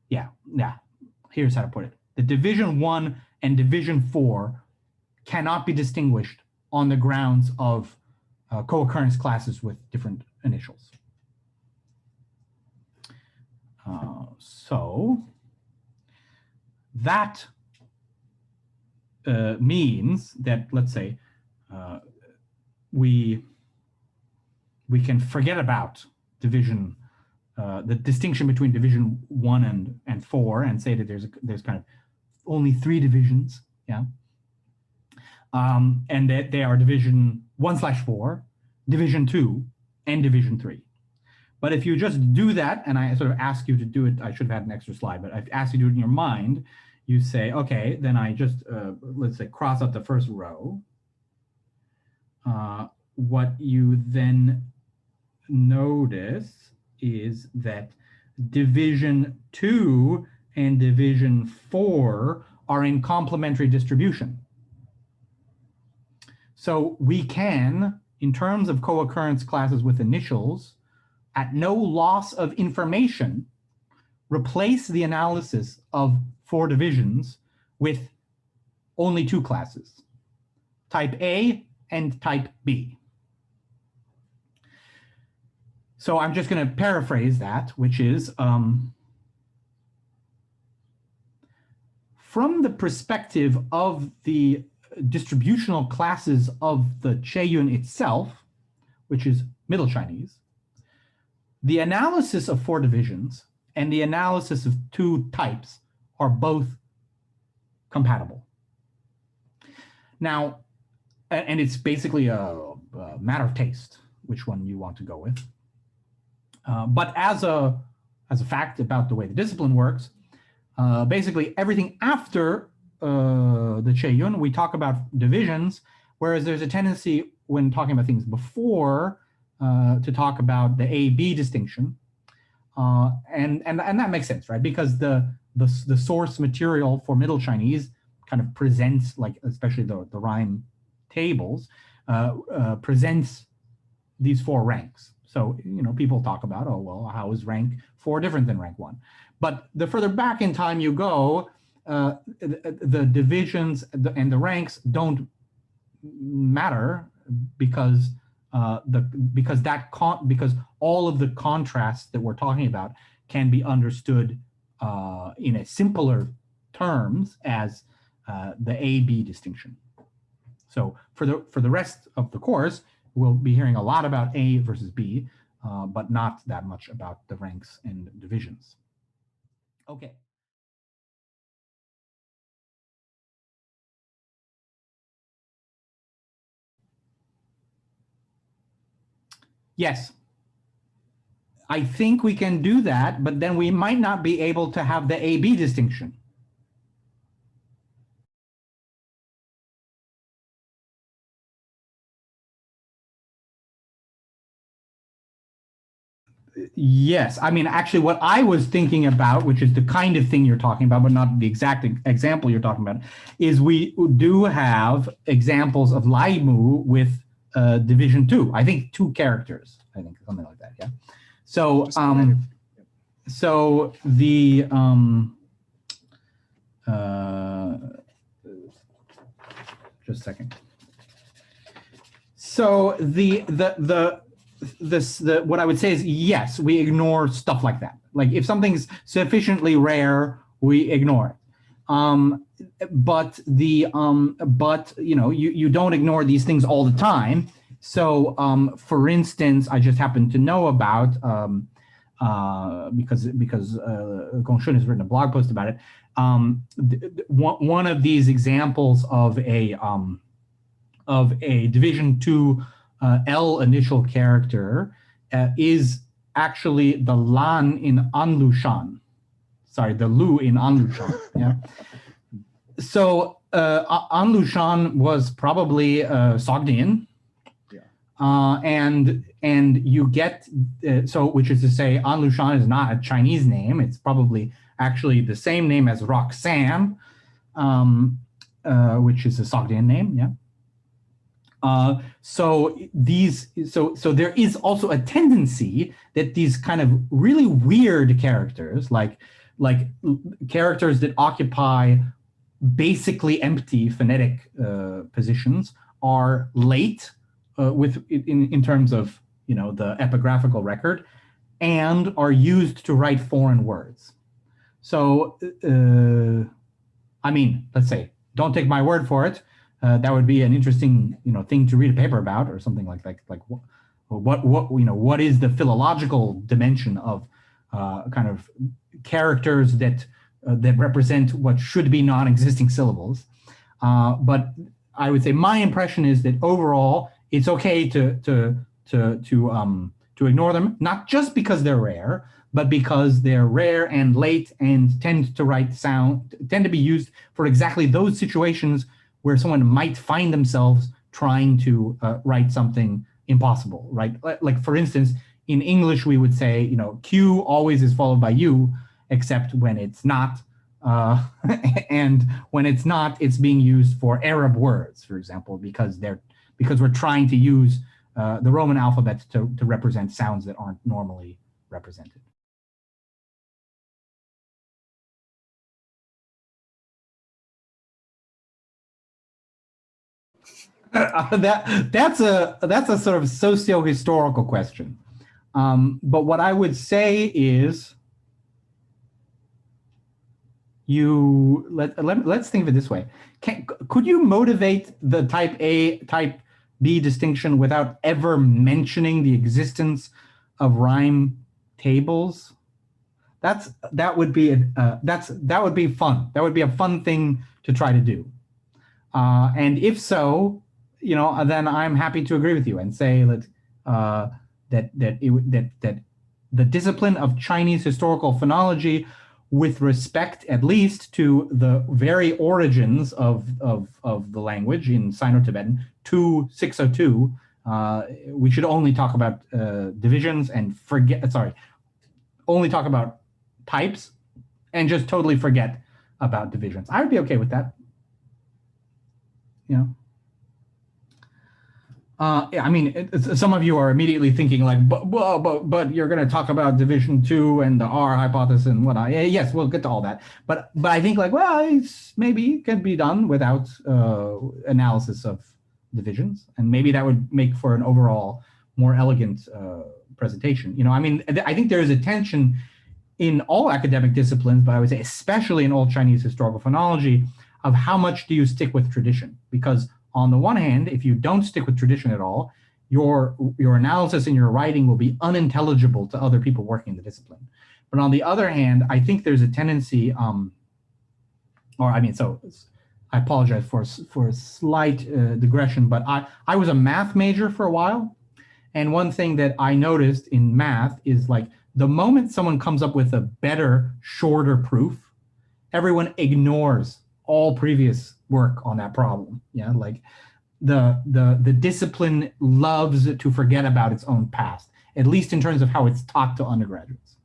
Yeah. Here's how to put it: the division 1 and division 4 cannot be distinguished on the grounds of co-occurrence classes with different initials. So that means that, let's say, we can forget about division, the distinction between division 1 and 4, and say that there's kind of only 3 divisions, yeah, and that they are division 1/4, division 2, and division 3. But if you just do that, and I sort of ask you to do it, I should have had an extra slide, but I've asked you to do it in your mind, you say, okay, then I just, let's say, cross out the first row. What you then notice is that division 2 and division 4 are in complementary distribution. So we can, in terms of co-occurrence classes with initials, at no loss of information, replace the analysis of 4 divisions with only 2 classes, type A and type B. So I'm just going to paraphrase that, which is, from the perspective of the distributional classes of the Qieyun itself, which is Middle Chinese, the analysis of 4 divisions and the analysis of 2 types are both compatible. Now, and it's basically a matter of taste, which one you want to go with. But as a fact about the way the discipline works, basically everything after the Qieyun, we talk about divisions, whereas there's a tendency when talking about things before to talk about the A-B distinction, and that makes sense, right? Because the source material for Middle Chinese kind of presents, like especially the rhyme tables, presents these 4 ranks. So, you know, people talk about, oh, well, how is rank 4 different than rank 1? But the further back in time you go, the divisions and the ranks don't matter because because all of the contrasts that we're talking about can be understood in a simpler terms as the A-B distinction. So for the rest of the course, we'll be hearing a lot about A versus B, but not that much about the ranks and divisions. Okay. Yes. I think we can do that, but then we might not be able to have the A-B distinction. Yes, I mean, actually what I was thinking about, which is the kind of thing you're talking about, but not the exact example you're talking about, is we do have examples of Laimu with division 2. I think 2 characters, I think something like that, yeah. So, so the, just a second. So what I would say is, yes, we ignore stuff like that. Like if something's sufficiently rare, we ignore it. But you know, you don't ignore these things all the time. So for instance, I just happen to know about because Gongshun has written a blog post about it. One of these examples of a of a division 2 L initial character is actually the lan in Anlushan. Sorry, the lu in Anlushan. Yeah. So Anlushan was probably Sogdian. And you get, so which is to say, Anlushan is not a Chinese name. It's probably actually the same name as Roxanne, which is a Sogdian name, yeah. So there is also a tendency that these kind of really weird characters, like characters that occupy basically empty phonetic positions, are late in terms of the epigraphical record, and are used to write foreign words. So I mean, let's say, don't take my word for it. That would be an interesting thing to read a paper about, or something like that. Like what is the philological dimension of kind of characters that represent what should be non-existing syllables. But I would say my impression is that overall it's okay to ignore them, not just because they're rare, but because they're rare and late and tend to be used for exactly those situations where someone might find themselves trying to write something impossible, right? Like for instance, in English, we would say, Q always is followed by U, except when it's not. And when it's not, it's being used for Arab words, for example, because we're trying to use the Roman alphabet to represent sounds that aren't normally represented. That's a sort of socio-historical question. But what I would say is, let's think of it this way. Could you motivate the type A, type B distinction without ever mentioning the existence of rhyme tables? That would be fun. That would be a fun thing to try to do. And if so, then I'm happy to agree with you and say that the discipline of Chinese historical phonology, with respect at least to the very origins of the language in Sino-Tibetan 2602, we should only talk about divisions and only talk about types and just totally forget about divisions. I would be okay with that. I mean, some of you are immediately thinking like, but you're going to talk about division 2 and the R hypothesis and whatnot. Yes, we'll get to all that. But I think like, well, maybe it can be done without analysis of divisions, and maybe that would make for an overall more elegant presentation. I mean, I think there is a tension in all academic disciplines, but I would say especially in Old Chinese historical phonology, of how much do you stick with tradition? Because on the one hand, if you don't stick with tradition at all, your analysis and your writing will be unintelligible to other people working in the discipline. But on the other hand, I think there's a tendency, so I apologize for a slight digression, but I was a math major for a while. And one thing that I noticed in math is like the moment someone comes up with a better, shorter proof, everyone ignores all previous work on that problem. Yeah, like the discipline loves to forget about its own past, at least in terms of how it's taught to undergraduates.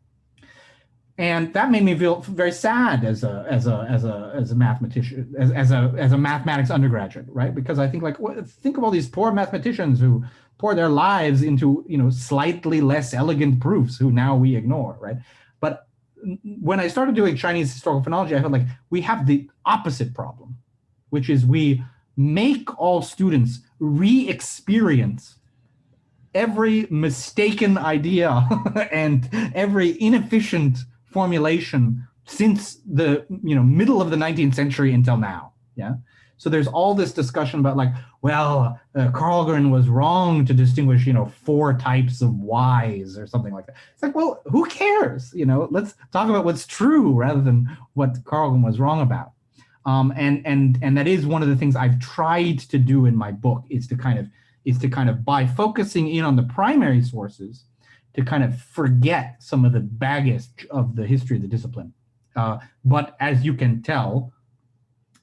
And that made me feel very sad as a mathematician, as a mathematics undergraduate, right? Because I think like, think of all these poor mathematicians who pour their lives into slightly less elegant proofs who now we ignore, right? But when I started doing Chinese historical phonology, I felt like we have the opposite problem, which is we make all students re-experience every mistaken idea and every inefficient formulation since the middle of the 19th century until now. Yeah. So there's all this discussion about like, well, Karlgren was wrong to distinguish 4 types of Ys or something like that. It's like, well, who cares? Let's talk about what's true rather than what Karlgren was wrong about. And that is one of the things I've tried to do in my book, is to kind of by focusing in on the primary sources, to kind of forget some of the baggage of the history of the discipline. But as you can tell,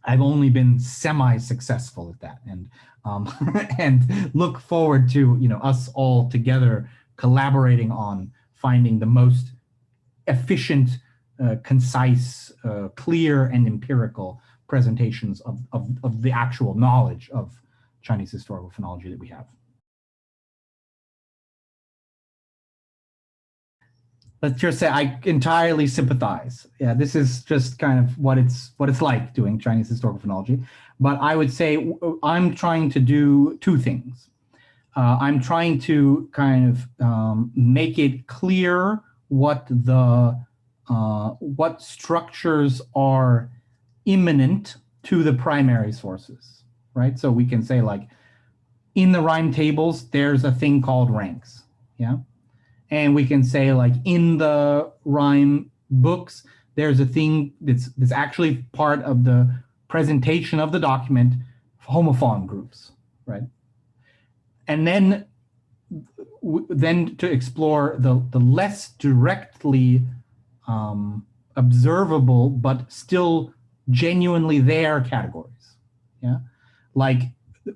I've only been semi-successful at that, and and look forward to us all together collaborating on finding the most efficient, concise, clear, and empirical presentations of the actual knowledge of Chinese historical phonology that we have. Let's just say I entirely sympathize. Yeah, this is just kind of what it's like doing Chinese historical phonology. But I would say I'm trying to do two things. I'm trying to kind of make it clear what structures are imminent to the primary sources, right? So we can say, like, in the rhyme tables, there's a thing called ranks, yeah? And we can say, like, in the rhyme books, there's a thing that's actually part of the presentation of the document, homophone groups, right? And then to explore the less directly observable but still genuinely there categories, yeah? Like,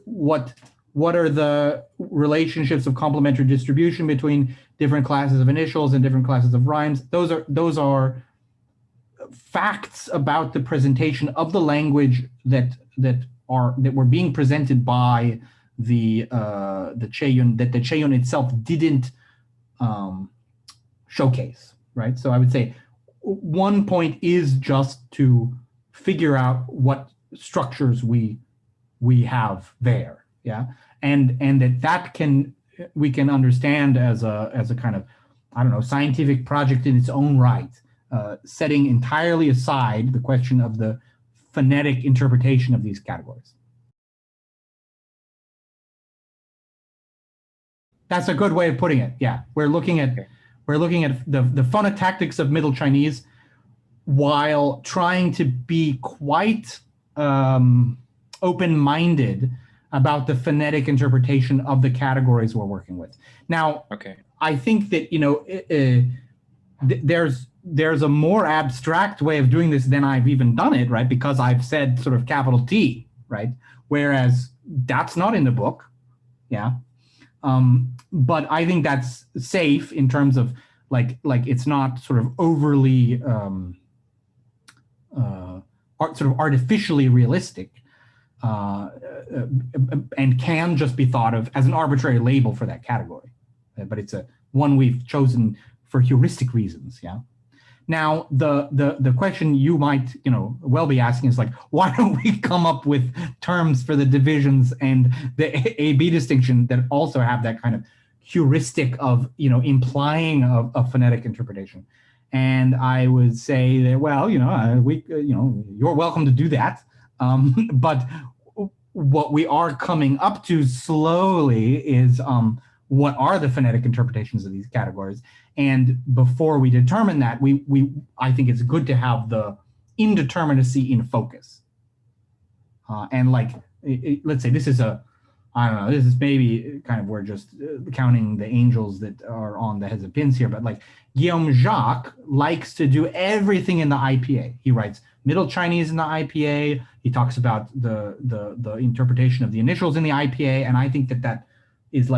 what are the relationships of complementary distribution between different classes of initials and different classes of rhymes? Those are facts about the presentation of the language that were being presented by the Cheon, that the Cheon itself didn't showcase, right? So I would say one point is just to figure out what structures we have there, yeah, and that we can understand as a kind of, I don't know, scientific project in its own right, setting entirely aside the question of the phonetic interpretation of these categories. That's a good way of putting it. Yeah, we're looking at the phonotactics of Middle Chinese while trying to be quite open-minded about the phonetic interpretation of the categories we're working with. Now, I think that there's a more abstract way of doing this than I've even done it, right? Because I've said sort of capital T, right? Whereas that's not in the book, yeah. But I think that's safe in terms of like it's not sort of overly sort of artificially realistic, and can just be thought of as an arbitrary label for that category. But it's one we've chosen for heuristic reasons, yeah. Now, the question you might well be asking is, like, why don't we come up with terms for the divisions and the A-B distinction that also have that kind of heuristic of implying a phonetic interpretation? And I would say that, well, you're welcome to do that, but what we are coming up to slowly is what are the phonetic interpretations of these categories. And before we determine that, I think it's good to have the indeterminacy in focus. And like, let's say this is I don't know, this is maybe kind of, we're just counting the angels that are on the heads of pins here, but like Guillaume Jacques likes to do everything in the IPA. He writes Middle Chinese in the IPA. He talks about the interpretation of the initials in the IPA, and I think that is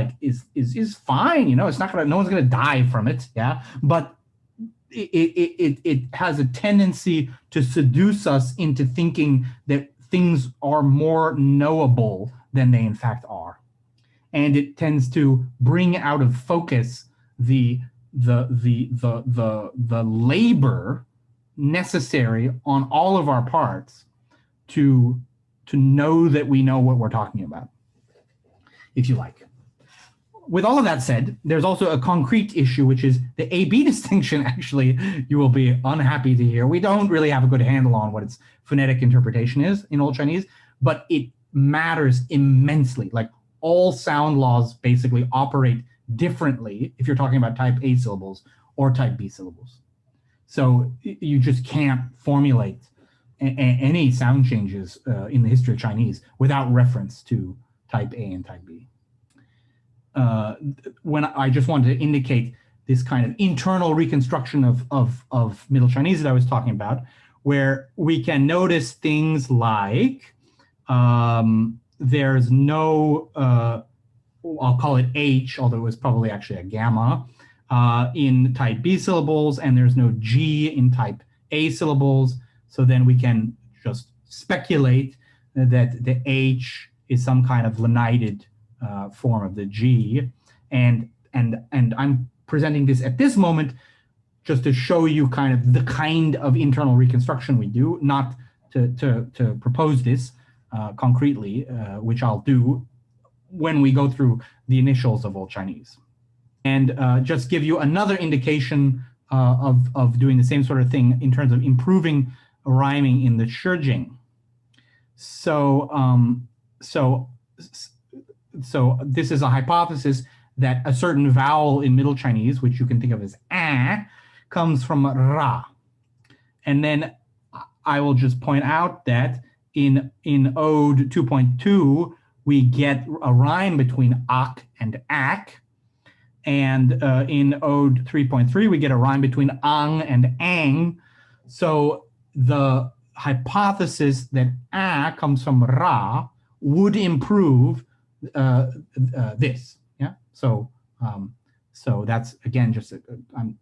fine. It's not no one's gonna die from it, yeah. But it has a tendency to seduce us into thinking that things are more knowable than they in fact are, and it tends to bring out of focus the labor necessary on all of our parts to know that we know what we're talking about, if you like. With all of that said, there's also a concrete issue, which is the A-B distinction. Actually, you will be unhappy to hear, we don't really have a good handle on what its phonetic interpretation is in Old Chinese, but it matters immensely. Like, all sound laws basically operate differently if you're talking about type A syllables or type B syllables. So you just can't formulate any sound changes in the history of Chinese without reference to type A and type B. When I just wanted to indicate this kind of internal reconstruction of Middle Chinese that I was talking about, where we can notice things like there's no, I'll call it H, although it was probably actually a gamma, in type B syllables, and there's no G in type A syllables. So then we can just speculate that the H is some kind of lenited form of the G. And I'm presenting this at this moment just to show you kind of internal reconstruction we do, not to propose this concretely, which I'll do when we go through the initials of Old Chinese. And just give you another indication of doing the same sort of thing in terms of improving rhyming in the Shijing. So this is a hypothesis that a certain vowel in Middle Chinese, which you can think of as a, comes from ra. And then I will just point out that in Ode 2.2, we get a rhyme between ak and ak. And in Ode 3.3, we get a rhyme between ang and ang. So the hypothesis that a comes from ra would improve this. Yeah. So that's again just I'm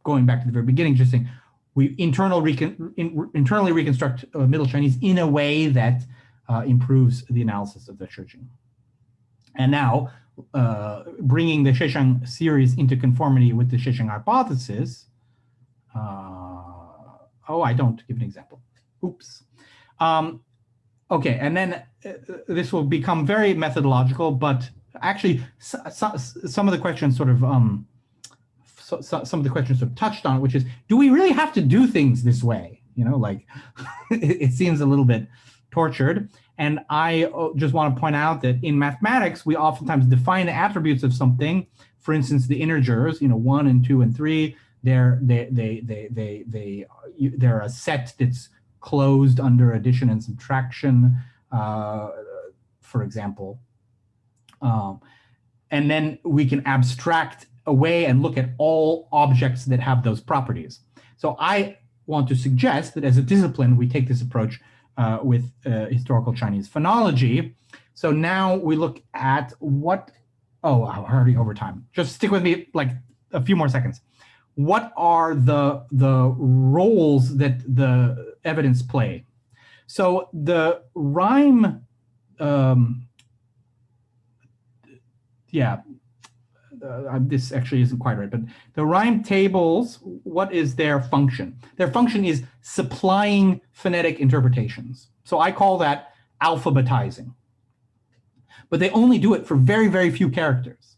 going back to the very beginning, just saying we internally reconstruct Middle Chinese in a way that improves the analysis of the Shijing. And now, bringing the Shishang series into conformity with the Shishang hypothesis. I don't give an example. Oops. Okay, and then this will become very methodological, but actually some of the questions sort of some of the questions sort of touched on it, which is, do we really have to do things this way? Like it seems a little bit tortured. And I just want to point out that in mathematics, we oftentimes define the attributes of something. For instance, the integers, 1 and 2 and 3, they're a set that's closed under addition and subtraction, for example. And then we can abstract away and look at all objects that have those properties. So I want to suggest that as a discipline, we take this approach with historical Chinese phonology. So now we look at what, I'm already over time. Just stick with me like a few more seconds. What are the roles that the evidence play? So the rhyme, this actually isn't quite right, but the rhyme tables, what is their function? Their function is supplying phonetic interpretations. So I call that alphabetizing. But they only do it for very, very few characters.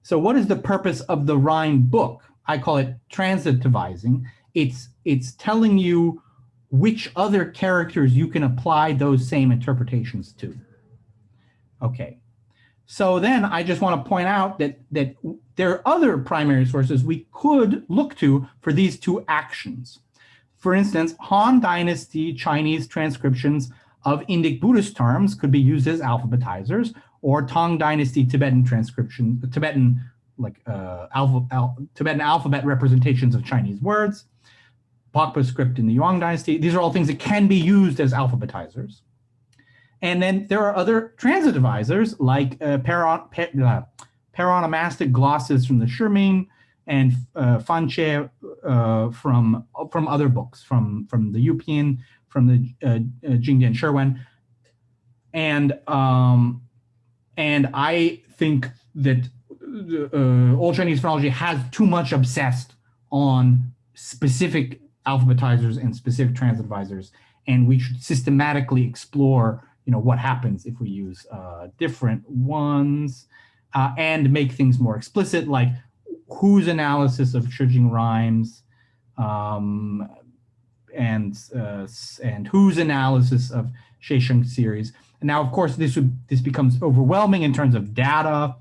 So what is the purpose of the rhyme book? I call it transitivizing. It's telling you which other characters you can apply those same interpretations to. Okay. So then I just want to point out that there are other primary sources we could look to for these two actions. For instance, Han Dynasty Chinese transcriptions of Indic Buddhist terms could be used as alphabetizers, or Tang Dynasty Tibetan transcription, Tibetan alphabet representations of Chinese words, Bakpa script in the Yuan Dynasty. These are all things that can be used as alphabetizers. And then there are other transitivizers like paronomastic glosses from the Shiming and Fanche from other books, from the Yupian, from the Jingdian Sherwen. And I think that Old Chinese phonology has too much obsessed on specific alphabetizers and specific transitivizers, and we should systematically explore what happens if we use different ones and make things more explicit, like whose analysis of Shijing rhymes and whose analysis of Shishang series. And now, of course, this becomes overwhelming in terms of data,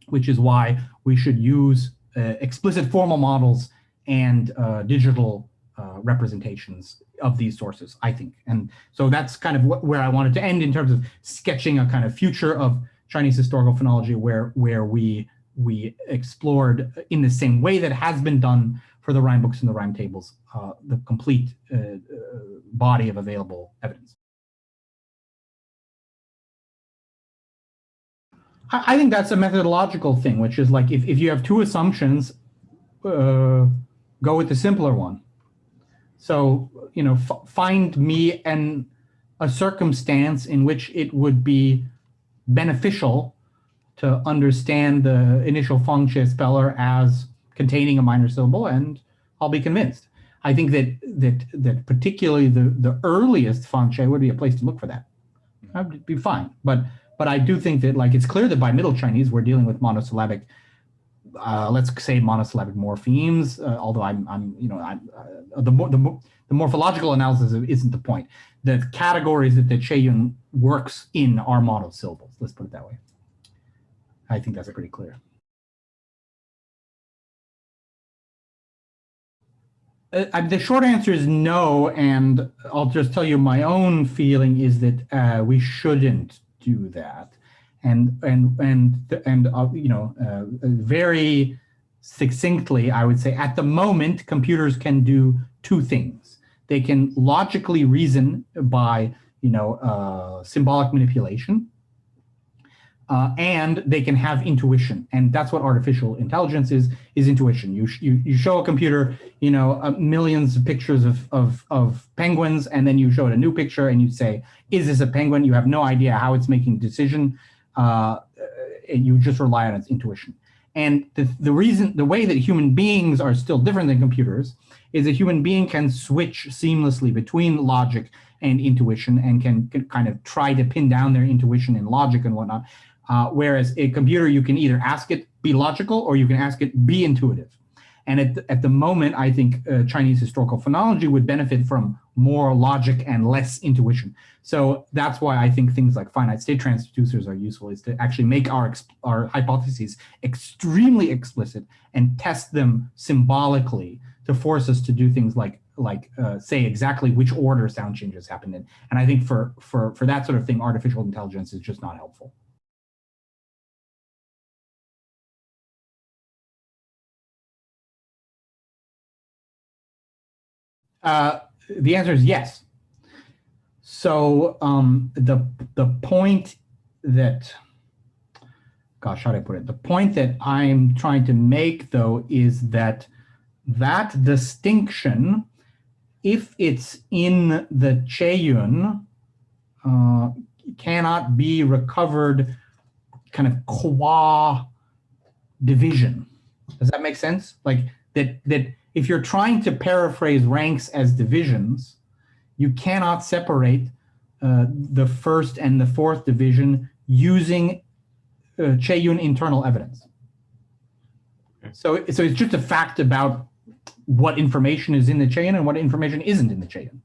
which is why we should use explicit formal models and digital representations of these sources, I think. And so that's kind of where I wanted to end in terms of sketching a kind of future of Chinese historical phonology where we explored in the same way that has been done for the rhyme books and the rhyme tables, the complete body of available evidence. I think that's a methodological thing, which is like if you have two assumptions, go with the simpler one. So, you know, find me a circumstance in which it would be beneficial to understand the initial feng shui speller as containing a minor syllable, and I'll be convinced. I think that particularly the earliest feng shui would be a place to look for that. That'd be fine, but I do think that like it's clear that by Middle Chinese we're dealing with monosyllabic, let's say monosyllabic morphemes. Although the morphological analysis isn't the point. The categories that the Cheiyun works in are monosyllables. Let's put it that way. I think that's pretty clear. The short answer is no, and I'll just tell you my own feeling is that we shouldn't do that, and very succinctly, I would say at the moment computers can do two things. They can logically reason by symbolic manipulation. And they can have intuition, and that's what artificial intelligence is intuition. You show a computer, millions of pictures of penguins, and then you show it a new picture, and you say, "Is this a penguin?" You have no idea how it's making a decision. And you just rely on its intuition. And the way that human beings are still different than computers is a human being can switch seamlessly between logic and intuition, and can kind of try to pin down their intuition in logic and whatnot. Whereas a computer, you can either ask it be logical or you can ask it be intuitive. And at the moment, I think Chinese historical phonology would benefit from more logic and less intuition. So that's why I think things like finite state transducers are useful, is to actually make our hypotheses extremely explicit and test them symbolically to force us to do things like say exactly which order sound changes happen in. And I think for that sort of thing, artificial intelligence is just not helpful. The answer is yes. So the point that, gosh, how do I put it? The point that I'm trying to make, though, is that distinction, if it's in the Cheiyun, cannot be recovered kind of qua division. Does that make sense? Like that if you're trying to paraphrase ranks as divisions, you cannot separate the first and the fourth division using Cheiyun internal evidence. Okay. So it's just a fact about what information is in the Cheiyun and what information isn't in the Cheiyun.